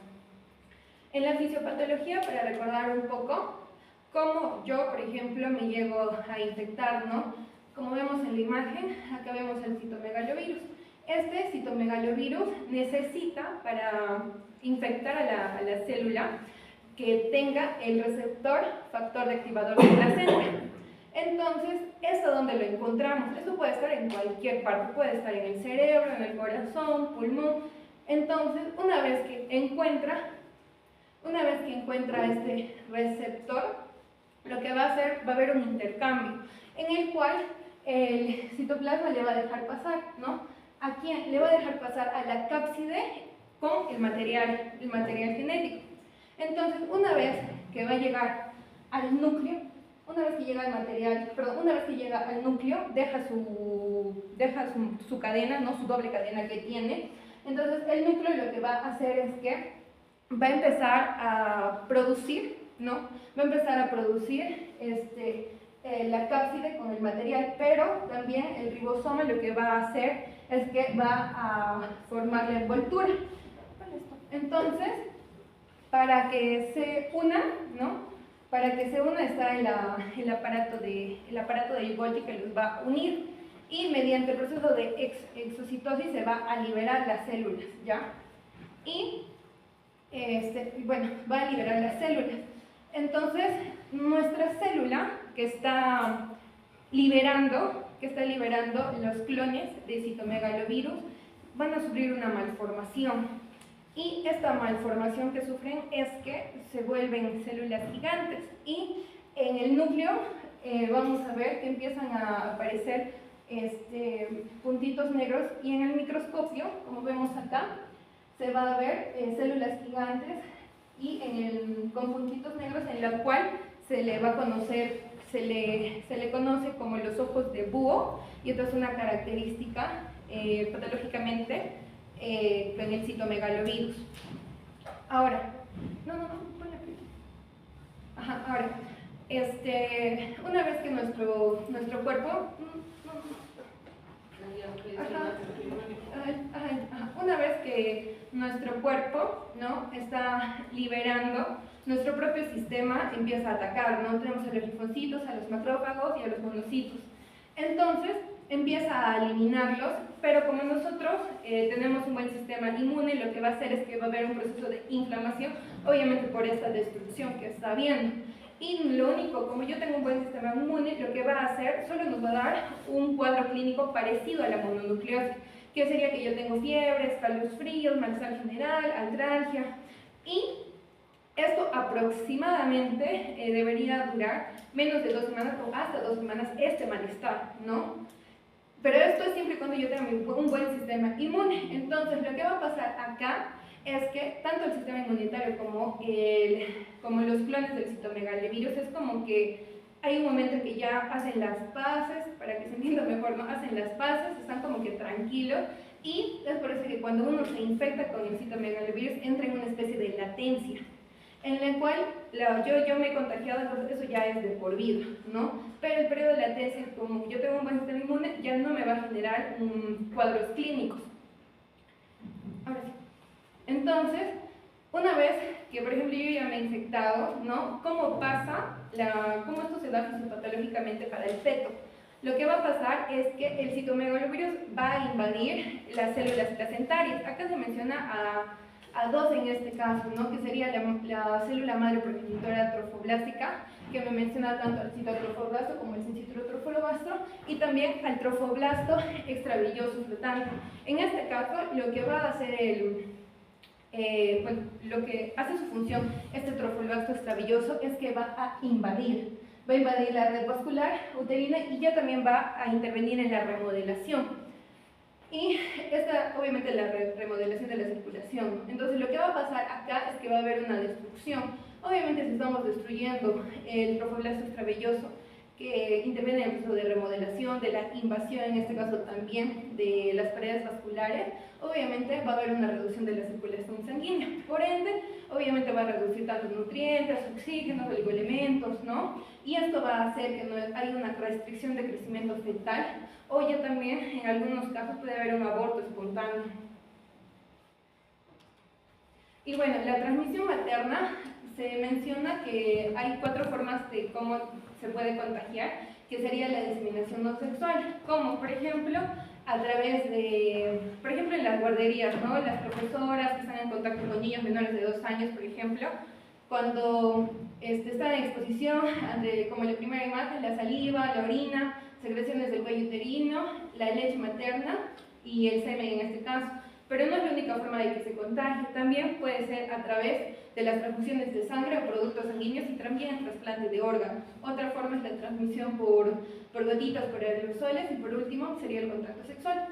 En la fisiopatología, para recordar un poco, cómo yo, por ejemplo, me llego a infectar, ¿no? Como vemos en la imagen, acá vemos el citomegalovirus. Este citomegalovirus necesita, para infectar a la célula, que tenga el receptor factor de activador de placenta. Entonces, ¿esto dónde lo encontramos? Esto puede estar en cualquier parte, puede estar en el cerebro, en el corazón, pulmón. Entonces, una vez que encuentra este receptor, lo que va a hacer, va a haber un intercambio, en el cual el citoplasma le va a dejar pasar, ¿no? ¿A quién? Le va a dejar pasar a la cápside con el material genético. Entonces, una vez que va a llegar al núcleo, una vez que llega al núcleo, deja su cadena, ¿no? Su doble cadena que tiene. Entonces, el núcleo lo que va a hacer es que va a empezar a producir, ¿no? Va a empezar a producir la cápside con el material, pero también el ribosoma lo que va a hacer es que va a formar la envoltura. Entonces, para que se una, ¿no? Para que se una está el aparato de Golgi que los va a unir, y mediante el proceso de exocitosis se va a liberar las células, ¿ya? Y, bueno, va a liberar las células. Entonces, nuestra célula que está liberando los clones de citomegalovirus van a sufrir una malformación. Y esta malformación que sufren es que se vuelven células gigantes, y en el núcleo vamos a ver que empiezan a aparecer puntitos negros, y en el microscopio, como vemos acá, se va a ver células gigantes y con puntitos negros, en la cual se le va a conocer, se le conoce como los ojos de búho, y esta es una característica patológicamente con el citomegalovirus. Ahora, ponle aquí. Ajá, ahora, una vez que nuestro cuerpo, una vez que nuestro cuerpo, ¿no?, está liberando, nuestro propio sistema empieza a atacar, ¿no? Tenemos a los linfocitos, a los macrófagos y a los monocitos. Entonces, empieza a eliminarlos, pero como nosotros tenemos un buen sistema inmune, lo que va a hacer es que va a haber un proceso de inflamación, obviamente por esta destrucción que está habiendo. Y lo único, como yo tengo un buen sistema inmune, lo que va a hacer solo nos va a dar un cuadro clínico parecido a la mononucleosis, que sería que yo tengo fiebre, escalofríos, malestar general, artralgia, y esto aproximadamente debería durar menos de 2 semanas o hasta 2 semanas este malestar, ¿no? Pero esto es siempre y cuando yo tenga un buen sistema inmune. Entonces, lo que va a pasar acá es que tanto el sistema inmunitario como los clones del citomegalovirus es como que hay un momento en que ya hacen las paces, para que se entienda mejor, ¿no? Hacen las paces, están como que tranquilos, y es por eso que cuando uno se infecta con el citomegalovirus entra en una especie de latencia, en la cual yo me he contagiado, entonces eso ya es de por vida, ¿no? Pero el periodo de latencia, como yo tengo un buen sistema inmune, ya no me va a generar cuadros clínicos. Ahora sí. Entonces, una vez que, por ejemplo, yo ya me he infectado, ¿no? ¿Cómo esto se da fisiopatológicamente para el feto? Lo que va a pasar es que el citomegalovirus va a invadir las células placentarias. Acá se menciona a dos en este caso, ¿no? Que sería la célula madre progenitora trofoblástica, que me menciona tanto al citotrofoblasto como al sincitrotrofoblasto, y también al trofoblasto extravilloso flotante. En este caso, lo que va a hacer lo que hace su función este trofoblasto extravilloso es que va a invadir la red vascular uterina, y ya también va a intervenir en la remodelación. Y esta, obviamente, la remodelación de la circulación, ¿no? Entonces, lo que va a pasar acá es que va a haber una destrucción. Obviamente, si estamos destruyendo el trofoblasto extravilloso, que interviene en el proceso de remodelación, de la invasión, en este caso también, de las paredes vasculares, obviamente va a haber una reducción de la circulación sanguínea. Por ende, obviamente va a reducir tanto nutrientes, oxígeno, oligoelementos, ¿no? Y esto va a hacer que no haya una restricción de crecimiento fetal, o ya también, en algunos casos, puede haber un aborto espontáneo. Y bueno, la transmisión materna, se menciona que hay 4 formas de cómo se puede contagiar, que sería la diseminación no sexual, como por ejemplo a través de, por ejemplo, en las guarderías, ¿no? Las profesoras que están en contacto con niños menores de 2 años, por ejemplo, cuando están en exposición ante, como la primera imagen, la saliva, la orina, secreciones del cuello uterino, la leche materna y el semen en este caso. Pero no es la única forma de que se contagie, también puede ser a través de las transfusiones de sangre o productos sanguíneos, y también trasplante de órganos. Otra forma es la transmisión por gotitas, por aerosoles, y por último sería el contacto sexual.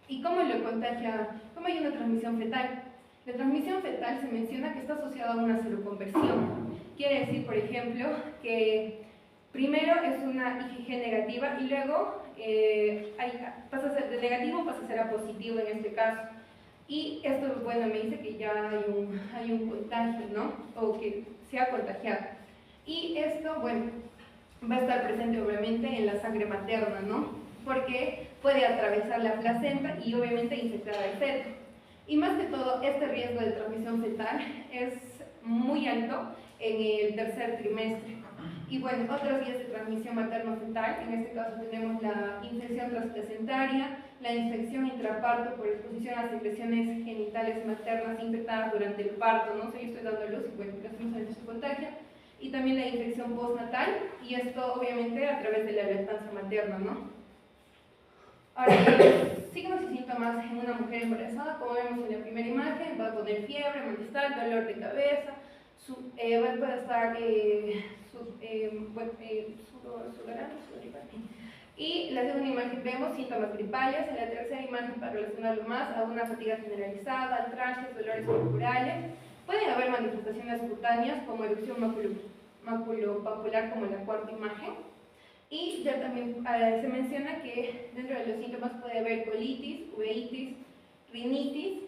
¿Y cómo lo contagia? ¿Cómo hay una transmisión fetal? La transmisión fetal se menciona que está asociada a una seroconversión. Quiere decir, por ejemplo, que primero es una IgG negativa y luego pasa a ser de negativo, pasa a ser a positivo en este caso. Y esto, bueno, me dice que ya hay un contagio, ¿no? O que se ha contagiado. Y esto, bueno, va a estar presente obviamente en la sangre materna, ¿no? Porque puede atravesar la placenta y obviamente infectar al feto. Y más que todo, este riesgo de transmisión fetal es muy alto en el tercer trimestre. Y bueno, otras vías de transmisión materno-fetal, en este caso tenemos la infección transplacentaria, la infección intraparto por exposición a secreciones genitales maternas infectadas durante el parto, ¿no? O sea, yo estoy dando luz y bueno, lastimosamente se contagia. Y también la infección postnatal, y esto obviamente a través de la lactancia materna, ¿no? Ahora, los signos y síntomas en una mujer embarazada, como vemos en la primera imagen, va a poner fiebre, malestar, dolor de cabeza, puede estar y la segunda imagen vemos síntomas gripales, en la tercera imagen para relacionarlo más a una fatiga generalizada, artralgias, dolores corporales. Pueden haber manifestaciones cutáneas como erupción maculopapular como en la cuarta imagen. Y ya también se menciona que dentro de los síntomas puede haber colitis, uveitis, retinitis,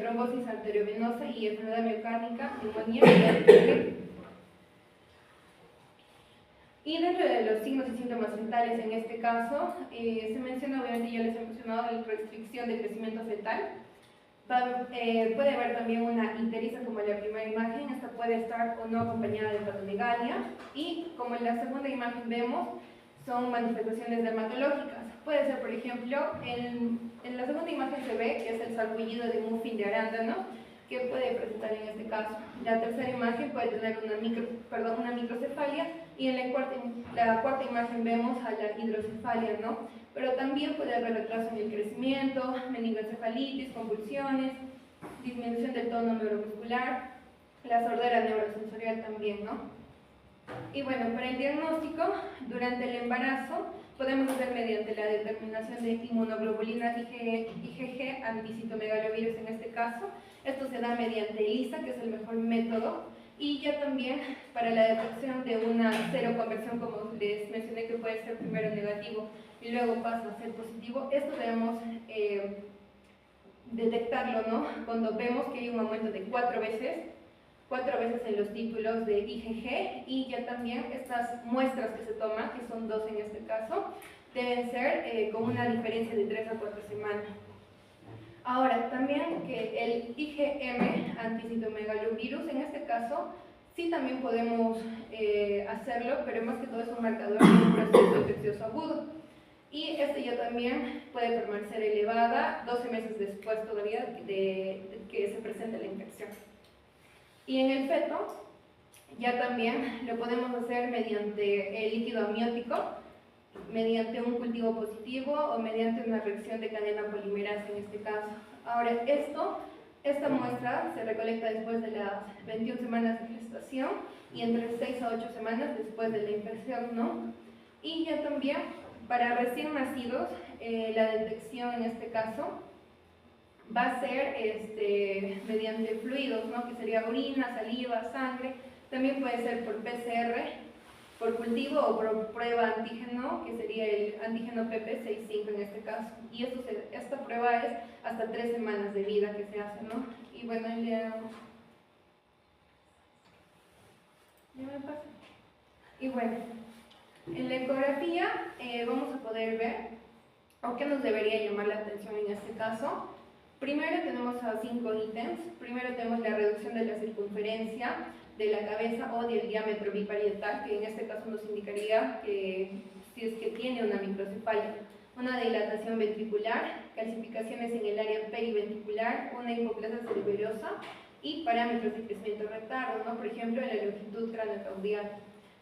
trombosis arteriovenosa y enfermedad miocárdica, neumonía y dentro de los signos y síntomas fetales en este caso, se menciona, obviamente ya les he mencionado, la restricción de crecimiento fetal. Puede haber también una ictericia como en la primera imagen, esta puede estar o no acompañada de hepatomegalia, y como en la segunda imagen vemos, son manifestaciones dermatológicas. Puede ser, por ejemplo, en la segunda imagen se ve que es el sarpullido de muffin de arándano, que puede presentar en este caso. La tercera imagen puede tener una microcefalia, y en la cuarta imagen vemos a la hidrocefalia, ¿no? Pero también puede haber retraso en el crecimiento, meningoencefalitis, convulsiones, disminución del tono neuromuscular, la sordera neurosensorial también, ¿no? Y bueno, para el diagnóstico, durante el embarazo, podemos hacer mediante la determinación de inmunoglobulina IgG anticitomegalovirus en este caso. Esto se da mediante ELISA, que es el mejor método, y ya también para la detección de una seroconversión, como les mencioné, que puede ser primero negativo y luego pasa a ser positivo. Esto debemos detectarlo, ¿no? Cuando vemos que hay un aumento de 4 veces en los títulos de IgG, y ya también estas muestras que se toman, que son 2 en este caso, deben ser con una diferencia de 3 a 4 semanas. Ahora, también que el IgM anticitomegalovirus, en este caso, sí también podemos hacerlo, pero más que todo es un marcador de un proceso infeccioso agudo. Y este ya también puede permanecer elevada 12 meses después todavía de que se presente la infección. Y en el feto, ya también lo podemos hacer mediante el líquido amniótico, mediante un cultivo positivo o mediante una reacción de cadena polimerasa en este caso. Ahora, esta muestra se recolecta después de las 21 semanas de gestación y entre 6 a 8 semanas después de la infección, ¿no? Y ya también, para recién nacidos, la detección en este caso va a ser mediante fluidos, ¿no? Que sería orina, saliva, sangre. También puede ser por PCR, por cultivo o por prueba antígeno, que sería el antígeno PP65 en este caso. Y esta prueba es hasta 3 semanas de vida que se hace, ¿no? Y bueno, y bueno, en la ecografía vamos a poder ver, o qué nos debería llamar la atención en este caso. Primero tenemos a 5 ítems. Primero tenemos la reducción de la circunferencia de la cabeza o del diámetro biparietal, que en este caso nos indicaría que si es que tiene una microcefalia. Una dilatación ventricular, calcificaciones en el área periventricular, una hipoplasia cerebelosa y parámetros de crecimiento retardo, ¿no? Por ejemplo, en la longitud craneocaudal.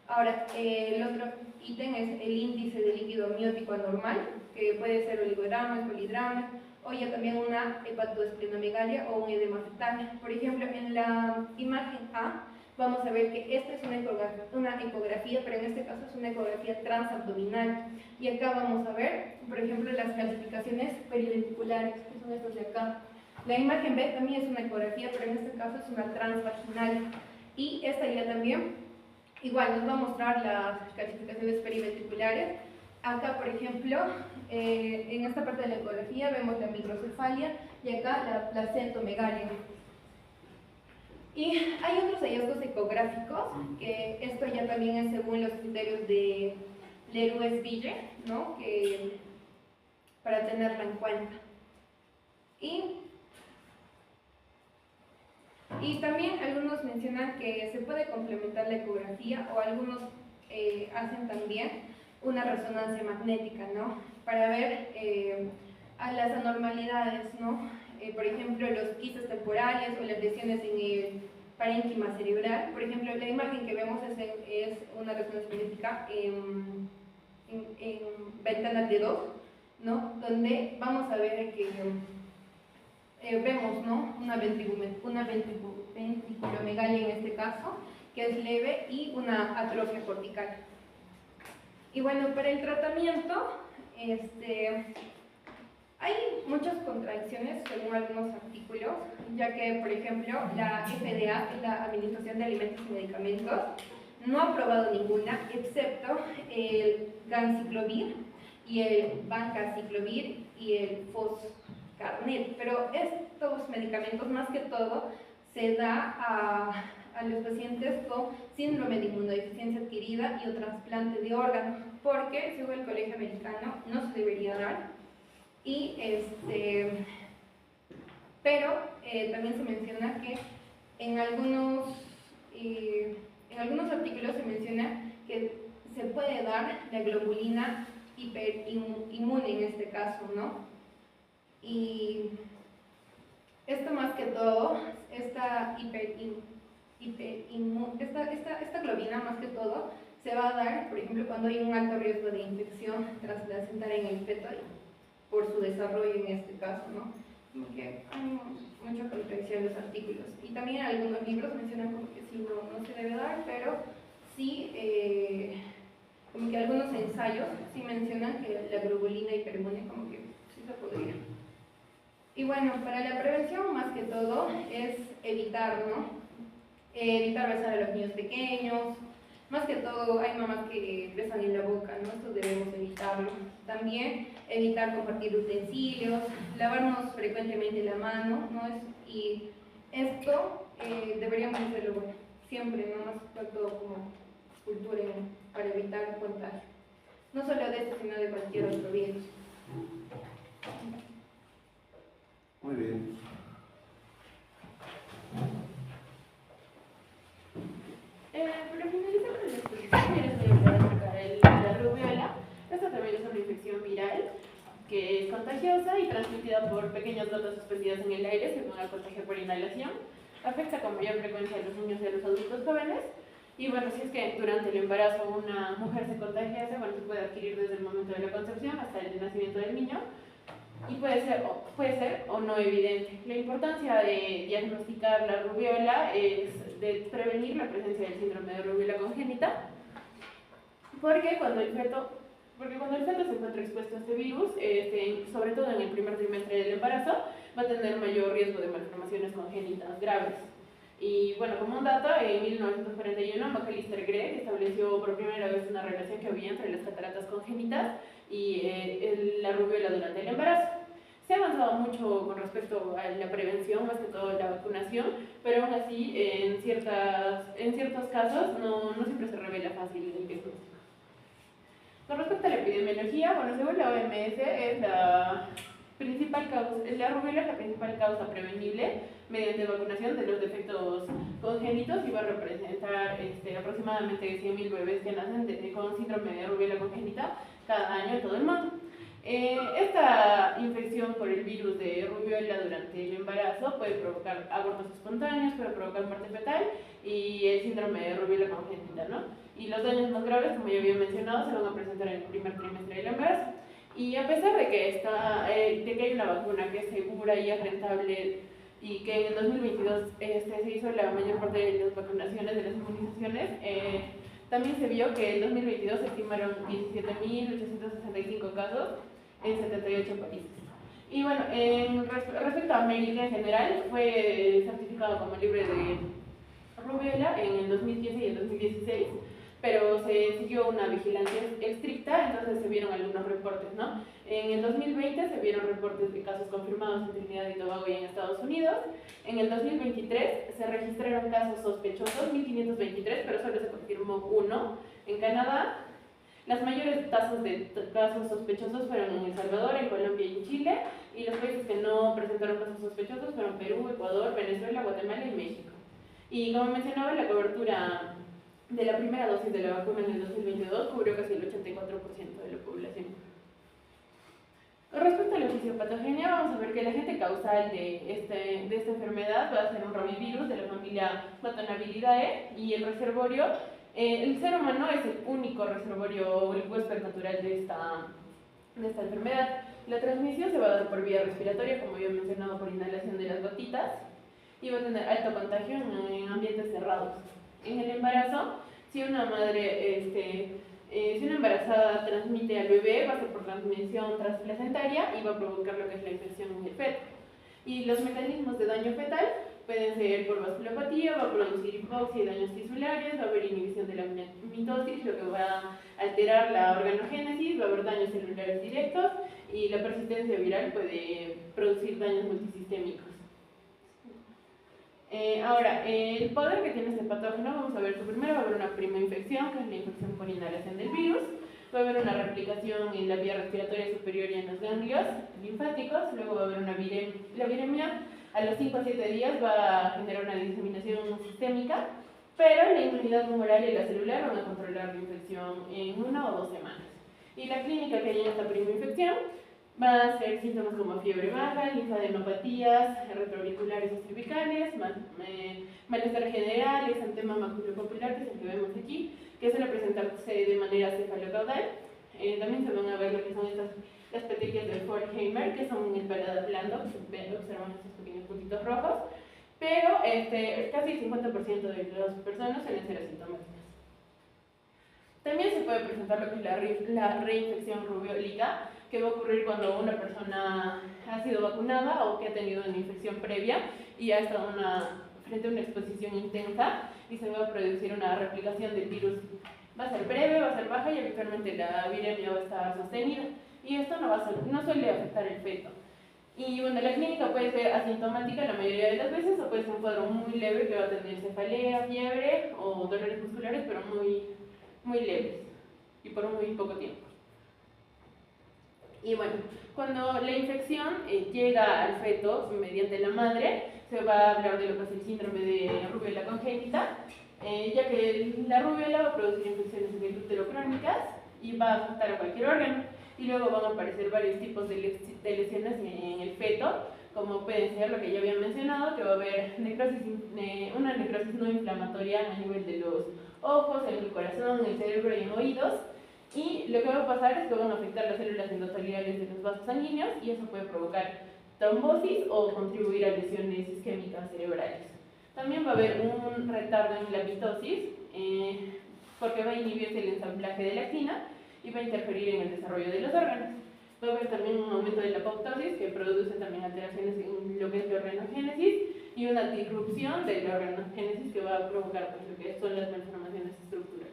Ahora, el otro ítem es el índice de líquido amniótico anormal, que puede ser oligodrama, polidrama, o ya también una hepatoesplenomegalia o un edema fetal. Por ejemplo, en la imagen A vamos a ver que esta es una ecografía, pero en este caso es una ecografía transabdominal. Y acá vamos a ver, por ejemplo, las calcificaciones periventriculares, que son estas de acá. La imagen B también es una ecografía, pero en este caso es una transvaginal. Y esta ya también, igual, nos va a mostrar las calcificaciones periventriculares. Acá, por ejemplo, en esta parte de la ecografía vemos la microcefalia y acá la placentomegalia. Y hay otros hallazgos ecográficos, que esto ya también es según los criterios de Leroux-Ville, ¿no? Que, para tenerlo en cuenta. Y también algunos mencionan que se puede complementar la ecografía, o algunos hacen también una resonancia magnética, ¿no? Para ver a las anormalidades, ¿no? Por ejemplo, los quistes temporales o las lesiones en el parénquima cerebral. Por ejemplo, la imagen que vemos es una resonancia magnética en ventana T2, ¿no? Donde vamos a ver que vemos, ¿no? una ventriculomegalia en este caso, que es leve, y una atrofia cortical. Y bueno, para el tratamiento, hay muchas contradicciones según algunos artículos, ya que, por ejemplo, la FDA, la Administración de Alimentos y Medicamentos, no ha aprobado ninguna, excepto el ganciclovir y el vancaciclovir y el foscarnet. Pero estos medicamentos, más que todo, se da a los pacientes con síndrome de inmunodeficiencia adquirida y o trasplante de órganos, porque según el Colegio Americano no se debería dar. Pero también se menciona que en algunos artículos se menciona que se puede dar la globulina hiperinmune en este caso, ¿no? Y esto más que todo, esta globulina más que todo se va a dar, por ejemplo, cuando hay un alto riesgo de infección transplacental en el feto, por su desarrollo en este caso, ¿no? Como que hay mucha contradicción en los artículos. Y también algunos libros mencionan como que sí, no se debe dar, pero sí, como que algunos ensayos sí mencionan que la globulina hiperinmune como que sí se podría. Y bueno, para la prevención más que todo es evitar, ¿no? Evitar besar a los niños pequeños. Más que todo, hay mamás que besan en la boca, ¿no? Esto debemos evitarlo. También evitar compartir utensilios, lavarnos frecuentemente la mano, ¿no? Y esto deberíamos hacerlo, bueno, siempre, no más que todo como cultura para evitar el contagio. No solo de esto, sino de cualquier otro virus. Muy bien. Para finalizar con la exposición, les voy a tocar la rubiola. Esta también es una infección viral que es contagiosa y transmitida por pequeñas gotas suspendidas en el aire según el contagio por inhalación. Afecta con mayor frecuencia a los niños y a los adultos jóvenes. Y bueno, si es que durante el embarazo una mujer se contagia, bueno, se puede adquirir desde el momento de la concepción hasta el nacimiento del niño. Y puede ser o no evidente. La importancia de diagnosticar la rubiola es de prevenir la presencia del síndrome de rubiola congénita, porque cuando el feto se encuentra expuesto a este virus, sobre todo en el primer trimestre del embarazo, va a tener mayor riesgo de malformaciones congénitas graves. Y bueno, como un dato, en 1941 Macalister Gregg estableció por primera vez una relación que había entre las cataratas congénitas y la rubiola durante el embarazo. Se ha avanzado mucho con respecto a la prevención, más que todo la vacunación, pero aún así en ciertos casos no siempre se revela fácil el diagnóstico. Con respecto a la epidemiología, bueno, según la OMS es la rubiola es la principal causa prevenible mediante vacunación de los defectos congénitos y va a representar aproximadamente 100.000 bebés que nacen con síndrome de rubiola congénita cada año en todo el mundo. Esta infección por el virus de rubiola durante el embarazo puede provocar abortos espontáneos, puede provocar muerte fetal y el síndrome de rubiola congénita, ¿no? Y los daños más graves, como ya había mencionado, se van a presentar en el primer trimestre del embarazo. Y a pesar de que hay una vacuna que es segura y es rentable y que en el 2022 se hizo la mayor parte de las vacunaciones, de las inmunizaciones, también se vio que en 2022 se estimaron 17.865 casos en 78 países. Y bueno, respecto a América en general, fue certificado como libre de rubiola en el 2015 y el 2016. pero se siguió una vigilancia estricta, entonces se vieron algunos reportes, ¿no? En el 2020 se vieron reportes de casos confirmados en Trinidad y Tobago y en Estados Unidos. En el 2023 se registraron casos sospechosos, 1523, pero solo se confirmó uno en Canadá. Las mayores tasas de casos sospechosos fueron en El Salvador, en Colombia y en Chile, y los países que no presentaron casos sospechosos fueron Perú, Ecuador, Venezuela, Guatemala y México. Y como mencionaba, la cobertura de la primera dosis de la vacuna en el 2022 cubrió casi el 84% de la población. Respecto a la fisiopatogenia, vamos a ver que el agente causal de esta enfermedad va a ser un rotavirus de la familia Matonaviridae, y el reservorio, el ser humano es el único reservorio o el huésped natural de esta enfermedad. La transmisión se va a dar por vía respiratoria, como yo he mencionado, por inhalación de las gotitas, y va a tener alto contagio en ambientes cerrados. En el embarazo, si una embarazada transmite al bebé, va a ser por transmisión transplacentaria y va a provocar lo que es la infección en el feto. Y los mecanismos de daño fetal pueden ser por vasculopatía, va a producir hipoxia y daños tisulares, va a haber inhibición de la mitosis, lo que va a alterar la organogénesis, va a haber daños celulares directos, y la persistencia viral puede producir daños multisistémicos. Ahora, el poder que tiene este patógeno, vamos a ver que primero va a haber una prima infección, que es la infección por inhalación del virus, va a haber una replicación en la vía respiratoria superior y en los ganglios linfáticos, luego va a haber la viremia, a los 5 a 7 días va a generar una diseminación sistémica, pero la inmunidad humoral y la celular van a controlar la infección en 1 o 2 semanas. Y la clínica que hay en esta prima infección va a ser síntomas como fiebre baja, linfadenopatías retroauriculares y cervicales, malestar general, exantema maculopapular, que es el que vemos aquí, que suele presentarse de manera cefalocaudal. También se van a ver lo que son las petequias del Forchheimer, que son el paladar blando, que observan estos pequeños puntitos rojos, pero casi el 50% de las personas suelen ser asintomáticas. También se puede presentar lo que es la reinfección rubeólica, que va a ocurrir cuando una persona ha sido vacunada o que ha tenido una infección previa y ha estado frente a una exposición intensa, y se va a producir una replicación del virus. Va a ser breve, va a ser baja, y habitualmente la viremia va a estar sostenida, y esto no suele afectar el feto. Y bueno, la clínica puede ser asintomática la mayoría de las veces, o puede ser un cuadro muy leve que va a tener cefalea, fiebre o dolores musculares, pero muy leves y por muy poco tiempo. Y bueno, cuando la infección llega al feto mediante la madre, se va a hablar de lo que es el síndrome de rubiola congénita, ya que la rubiola va a producir infecciones en el útero crónicas y va a afectar a cualquier órgano. Y luego van a aparecer varios tipos de lesiones en el feto, como pueden ser lo que ya había mencionado, que va a haber una necrosis no inflamatoria a nivel de los ojos, en el corazón, el cerebro y en oídos. Y lo que va a pasar es que van a afectar las células endoteliales de los vasos sanguíneos, y eso puede provocar trombosis o contribuir a lesiones isquémicas cerebrales. También va a haber un retardo en la mitosis, porque va a inhibirse el ensamblaje de la actina y va a interferir en el desarrollo de los órganos. Va a haber también un aumento de la apoptosis, que produce también alteraciones en lo que es la organogénesis, y una disrupción de la organogénesis que va a provocar lo que son las malformaciones estructurales.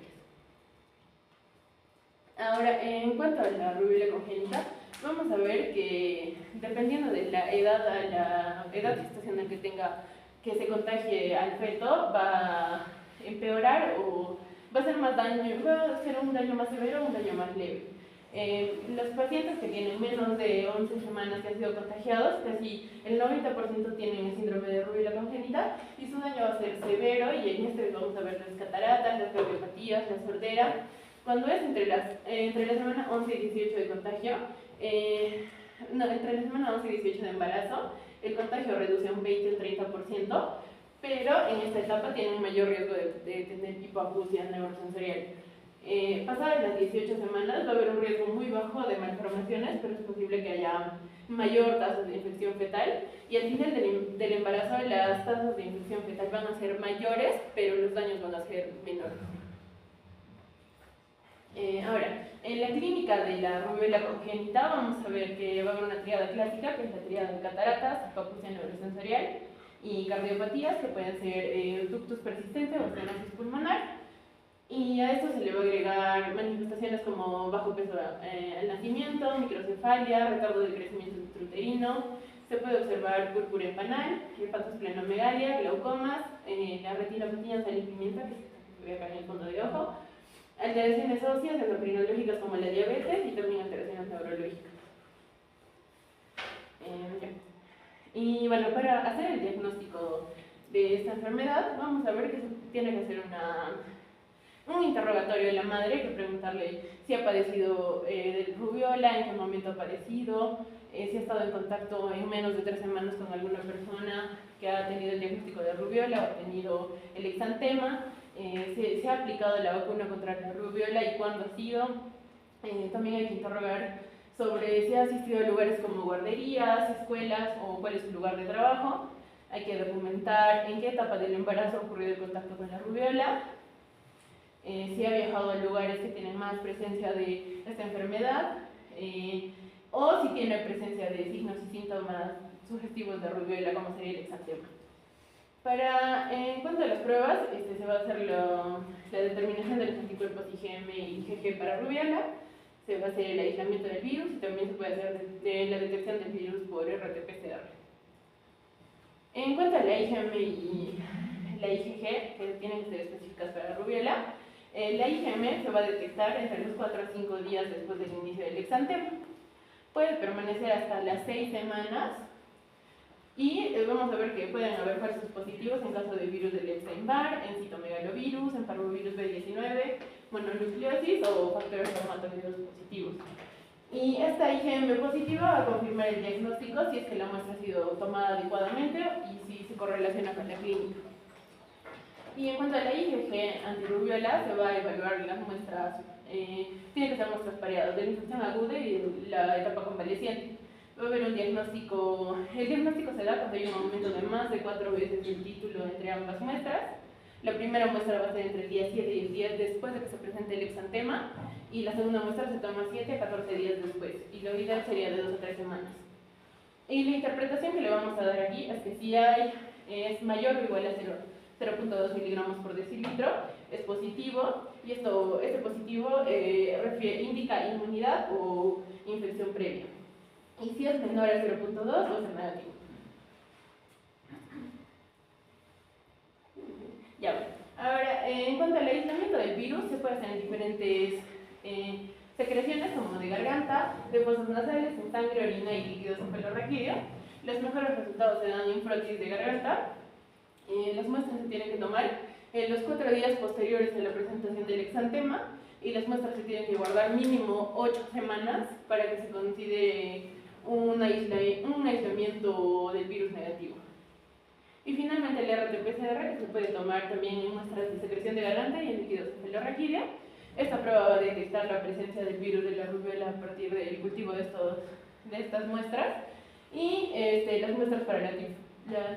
Ahora, en cuanto a la rubiola congénita, vamos a ver que dependiendo de la edad gestacional que se contagie al feto, va a empeorar o va a hacer más daño, va a ser un daño más severo o un daño más leve. Los pacientes que tienen menos de 11 semanas que han sido contagiados, casi el 90% tienen el síndrome de rubiola congénita, y su daño va a ser severo, y en este vamos a ver las cataratas, las cardiopatías, la sordera. Cuando es entre la semana 11 y 18 de contagio, entre la semana 11 y 18 de embarazo, el contagio reduce un 20 al 30%, pero en esta etapa tienen mayor riesgo de tener hipoacusia neurosensorial. Pasadas las 18 semanas va a haber un riesgo muy bajo de malformaciones, pero es posible que haya mayor tasa de infección fetal, y al final del embarazo las tasas de infección fetal van a ser mayores, pero los daños van a ser menores. Ahora, en la clínica de la rubiola congénita vamos a ver que va a haber una tríada clásica, que es la tríada de cataratas, hipoacusia neurosensorial y cardiopatías, que pueden ser ductus persistente o estenosis pulmonar. Y a esto se le va a agregar manifestaciones como bajo peso al nacimiento, microcefalia, retardo del crecimiento intrauterino. Se puede observar púrpura empanal, hepatosplenomegalia, glaucomas, la retinopatía sal y pimienta, que se ve acá en el fondo de ojo, alteraciones óseas, endocrinológicas como la diabetes y también alteraciones neurológicas. Y bueno, para hacer el diagnóstico de esta enfermedad, vamos a ver que se tiene que hacer un interrogatorio de la madre, que preguntarle si ha padecido de rubiola, en qué momento ha padecido, si ha estado en contacto en menos de 3 semanas con alguna persona que ha tenido el diagnóstico de rubiola o ha tenido el exantema, si ha aplicado la vacuna contra la rubiola y cuándo ha sido. También hay que interrogar sobre si ha asistido a lugares como guarderías, escuelas o cuál es su lugar de trabajo. Hay que documentar en qué etapa del embarazo ha ocurrido el contacto con la rubiola, si ha viajado a lugares que tienen más presencia de esta enfermedad, o si tiene presencia de signos y síntomas sugestivos de rubiola, como sería el exantema. En cuanto a las pruebas, se va a hacer la determinación de los anticuerpos IgM y IgG para rubiola, se va a hacer el aislamiento del virus y también se puede hacer la detección del virus por RT-PCR. En cuanto a la IgM y la IgG, que tienen que ser específicas para la rubiola, la IgM se va a detectar entre los 4 a 5 días después del inicio del exantema. Puede permanecer hasta las 6 semanas y vamos a ver que pueden haber falsos positivos en caso de virus del Epstein-Barr, en citomegalovirus, en parvovirus B19, mononucleosis o factores reumatoides positivos. Y esta IgM positiva va a confirmar el diagnóstico si es que la muestra ha sido tomada adecuadamente y si se correlaciona con la clínica. Y en cuanto a la IgG antirrubiola, se va a evaluar las muestras, tiene que ser muestras pareadas de la infección aguda y de la etapa convaleciente. Va a haber un diagnóstico, el diagnóstico se da cuando hay un aumento de más de 4 veces el título entre ambas muestras. La primera muestra va a ser entre el día 7 y el día después de que se presente el exantema, y la segunda muestra se toma 7 a 14 días después, y lo ideal sería de 2 a 3 semanas. Y la interpretación que le vamos a dar aquí es que si es mayor o igual a 0.2 miligramos por decilitro, es positivo, y este positivo indica inmunidad o infección previa. Y si es menor a 0.2, va a ser negativo. Ya bueno. Ahora, en cuanto al aislamiento del virus, se puede hacer en diferentes secreciones, como de garganta, de fosas nasales, en sangre, orina y líquidos cefalorraquídeo. Los mejores resultados se dan en frotis de garganta. Las muestras se tienen que tomar en los 4 días posteriores a la presentación del exantema, y las muestras se tienen que guardar mínimo 8 semanas para que se considere un aislamiento del virus negativo. Y finalmente el RT-PCR, que se puede tomar también en muestras de secreción de garganta y en líquidos cefalorraquídeo. Esta prueba va a detectar la presencia del virus de la rubiola a partir del cultivo de estas muestras, y las muestras para la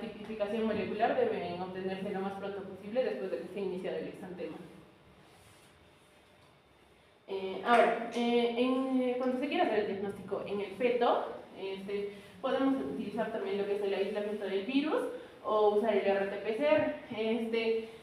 tipificación molecular deben obtenerse lo más pronto posible después de que se inicie el exantema. Ahora, cuando se quiere hacer el diagnóstico en el feto, podemos utilizar también lo que es el aislamiento del virus o usar el RT-PCR.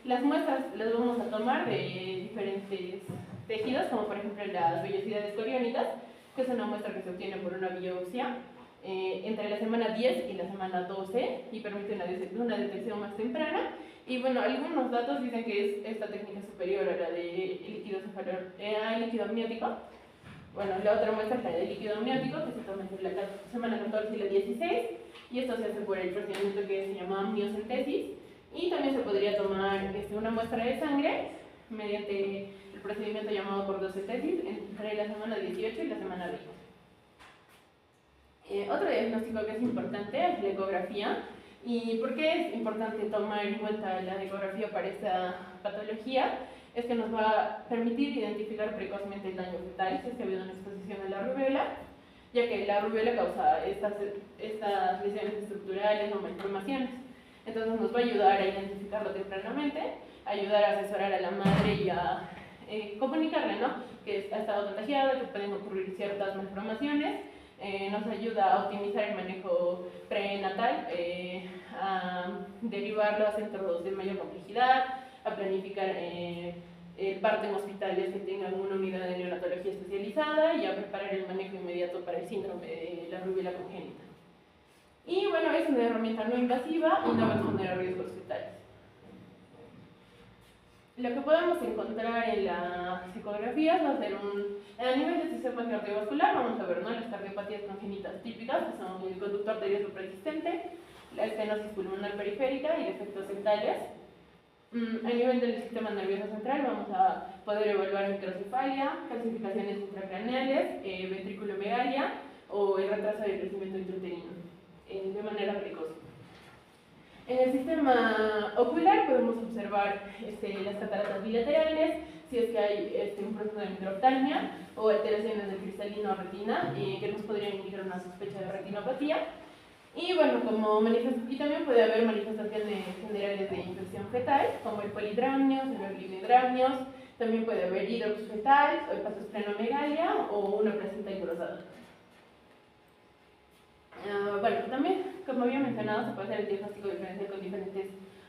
Las muestras las vamos a tomar de diferentes tejidos, como por ejemplo las vellosidades coriónicas, que es una muestra que se obtiene por una biopsia entre la semana 10 y la semana 12 y permite una detección más temprana. Y bueno, algunos datos dicen que esta técnica es superior a la de líquido amniótico. Bueno, la otra muestra es la de líquido amniótico, que se toma entre la semana 14 y la 16, y esto se hace por el procedimiento que se llama amniocentesis. Y también se podría tomar una muestra de sangre mediante el procedimiento llamado cordocentesis entre la semana 18 y la semana 20. Otro diagnóstico que es importante es la ecografía. ¿Y por qué es importante tomar en cuenta la ecografía para esta patología? Es que nos va a permitir identificar precozmente el daño fetal si es que ha habido una exposición a la rubiola, ya que la rubiola causa estas lesiones estructurales o malformaciones. Entonces nos va a ayudar a identificarlo tempranamente, ayudar a asesorar a la madre y a comunicarle, ¿no?, que ha estado contagiada, que pueden ocurrir ciertas malformaciones. Nos ayuda a optimizar el manejo prenatal, a derivarlo a centros de mayor complejidad, a planificar el parto en hospitales que tengan una unidad de neonatología especializada y a preparar el manejo inmediato para el síndrome de la rubiola congénita. Y bueno, es una herramienta no invasiva y no va a exponer a riesgos fetales. Lo que podemos encontrar en las ecografías va a ser a nivel del sistema cardiovascular, vamos a ver, ¿no?, las cardiopatías congénitas típicas, que son el conducto arterioso persistente, la estenosis pulmonar periférica y defectos dentales. A nivel del sistema nervioso central vamos a poder evaluar microcefalia, calcificaciones intracraneales, ventriculomegalia o el retraso del crecimiento intrauterino de manera precoz. En el sistema ocular podemos observar las cataratas bilaterales, si es que hay un proceso de microoftalmia o alteraciones del cristalino retina que nos podrían indicar una sospecha de retinopatía. Y bueno, y también puede haber manifestaciones generales de infección fetal, como el polidramnios, el oligodramnios, también puede haber hidrox fetal, o hepatosplenomegalia o una placenta engrosada. Bueno, también, como había mencionado, se puede hacer el diagnóstico diferencial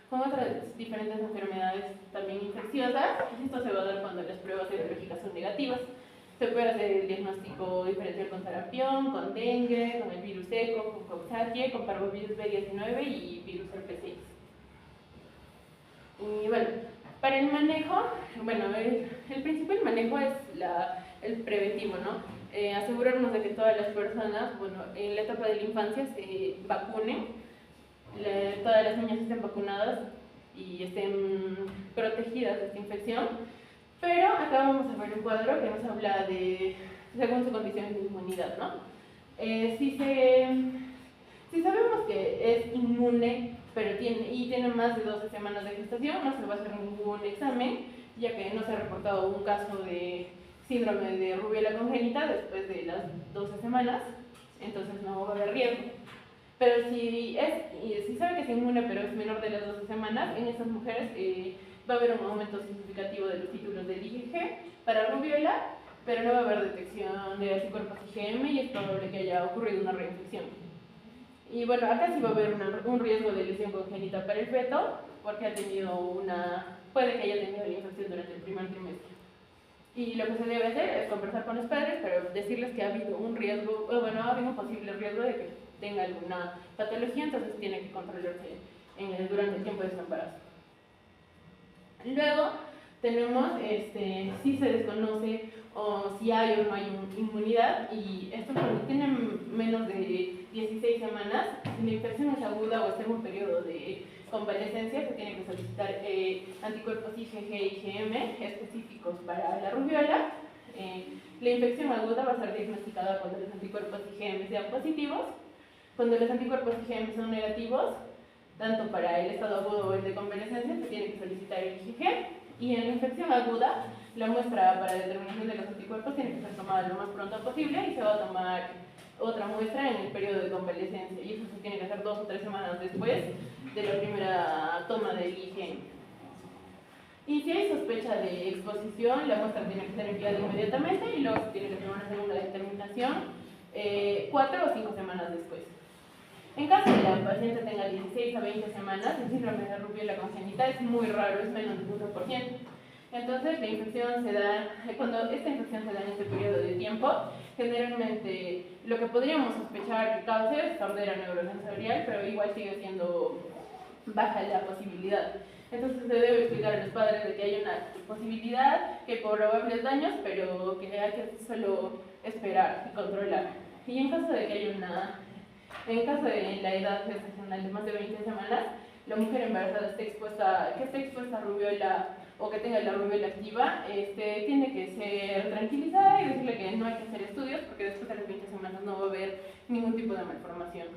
con otras diferentes enfermedades también infecciosas. Esto se va a dar cuando las pruebas serológicas son negativas. Se puede hacer el diagnóstico diferencial con sarampión, con dengue, con el virus eco, con Coxsackie, con parvovirus B19 y virus herpes 6. Y bueno, para el manejo, bueno, el principal manejo es el preventivo, ¿no? Asegurarnos de que todas las personas, bueno, en la etapa de la infancia se vacunen, todas las niñas estén vacunadas y estén protegidas de esta infección. Pero acá vamos a ver un cuadro que nos habla de, según su condición de inmunidad, ¿no? Si sabemos que es inmune, pero tiene más de 12 semanas de gestación, no se va a hacer ningún examen, ya que no se ha reportado un caso de síndrome de rubiola congénita después de las 12 semanas, entonces no va a haber riesgo. Pero si sabe que es inmune, pero es menor de las 12 semanas, en estas mujeres va a haber un aumento significativo de los títulos del IgG para rubiola, pero no va a haber detección de anticuerpos IgM y es probable que haya ocurrido una reinfección. Y bueno, acá sí va a haber un riesgo de lesión congénita para el feto, porque puede que haya tenido la infección durante el primer trimestre. Y lo que se debe hacer es conversar con los padres, pero decirles que ha habido un riesgo, ha habido un posible riesgo de que tenga alguna patología, entonces tiene que controlarse durante el tiempo de su embarazo. Luego tenemos si se desconoce o si hay o no hay inmunidad, y esto cuando tienen menos de 16 semanas, si la infección es aguda o está en un periodo de convalescencia, se tiene que solicitar anticuerpos IgG y IgM específicos para la rubiola. La infección aguda va a ser diagnosticada cuando los anticuerpos IgM sean positivos. Cuando los anticuerpos IgM son negativos, tanto para el estado agudo o el de convalescencia, se tiene que solicitar el IgG. Y en la infección aguda, la muestra para determinación de los anticuerpos tiene que ser tomada lo más pronto posible y se va a tomar otra muestra en el periodo de convalescencia. Y eso se tiene que hacer 2 o 3 semanas después de la primera toma del IgM. Y si hay sospecha de exposición, la muestra tiene que ser enviada inmediatamente y luego se tiene que hacer una segunda determinación 4 o 5 semanas después. En caso de que la paciente tenga 16 a 20 semanas, el síndrome de rubiola congénita es muy raro, es menos del 1%. Entonces, la infección se da, cuando esta infección se da en este periodo de tiempo, generalmente lo que podríamos sospechar que cause es sordera neurosensorial, pero igual sigue siendo baja la posibilidad. Entonces se debe explicar a los padres de que hay una posibilidad, que hay probables daños, pero que hay que solo esperar y controlar. Y en caso de que haya en caso de la edad gestacional de más de 20 semanas, la mujer embarazada que esté expuesta a rubiola o que tenga la rubiola activa, tiene que ser tranquilizada y decirle que no hay que hacer estudios porque después de las 20 semanas no va a haber ningún tipo de malformación.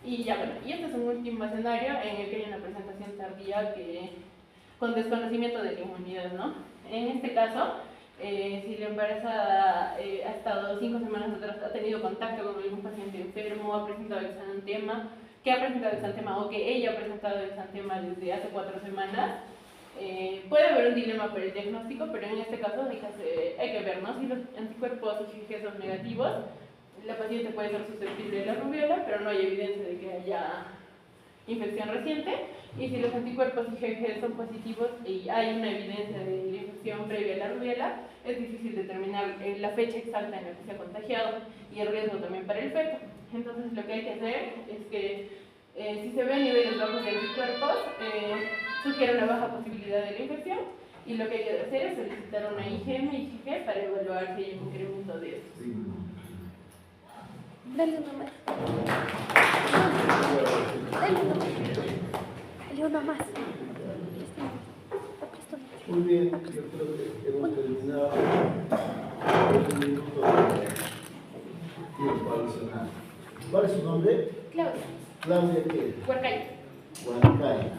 Y ya bueno, y este es un último escenario en el que hay una presentación tardía con desconocimiento de la inmunidad, ¿no? En este caso, si la embarazada ha estado 5 semanas atrás, ha tenido contacto con algún paciente enfermo, ha presentado exantema, que ha presentado exantema o que ella ha presentado exantema desde hace 4 semanas, puede haber un dilema para el diagnóstico, pero en este caso hay que ver, ¿no? Si los anticuerpos IgG son negativos, la paciente puede ser susceptible de la rubiola, pero no hay evidencia de que haya infección reciente, y si los anticuerpos IgG son positivos y hay una evidencia de la infección previa a la rubiola, es difícil determinar la fecha exacta en la que se ha contagiado y el riesgo también para el feto. Entonces lo que hay que hacer es que si se ven niveles bajos de anticuerpos, sugiere una baja posibilidad de la infección, y lo que hay que hacer es solicitar una IgM-IgG para evaluar si hay un incremento de estos. Dale uno más. Dale uno más. Dale uno más. Muy bien, yo creo que hemos terminado un minuto de tiempo adicional. ¿Cuál es su nombre? Claudia. Claudia, ¿qué? Huarcay. Huancay.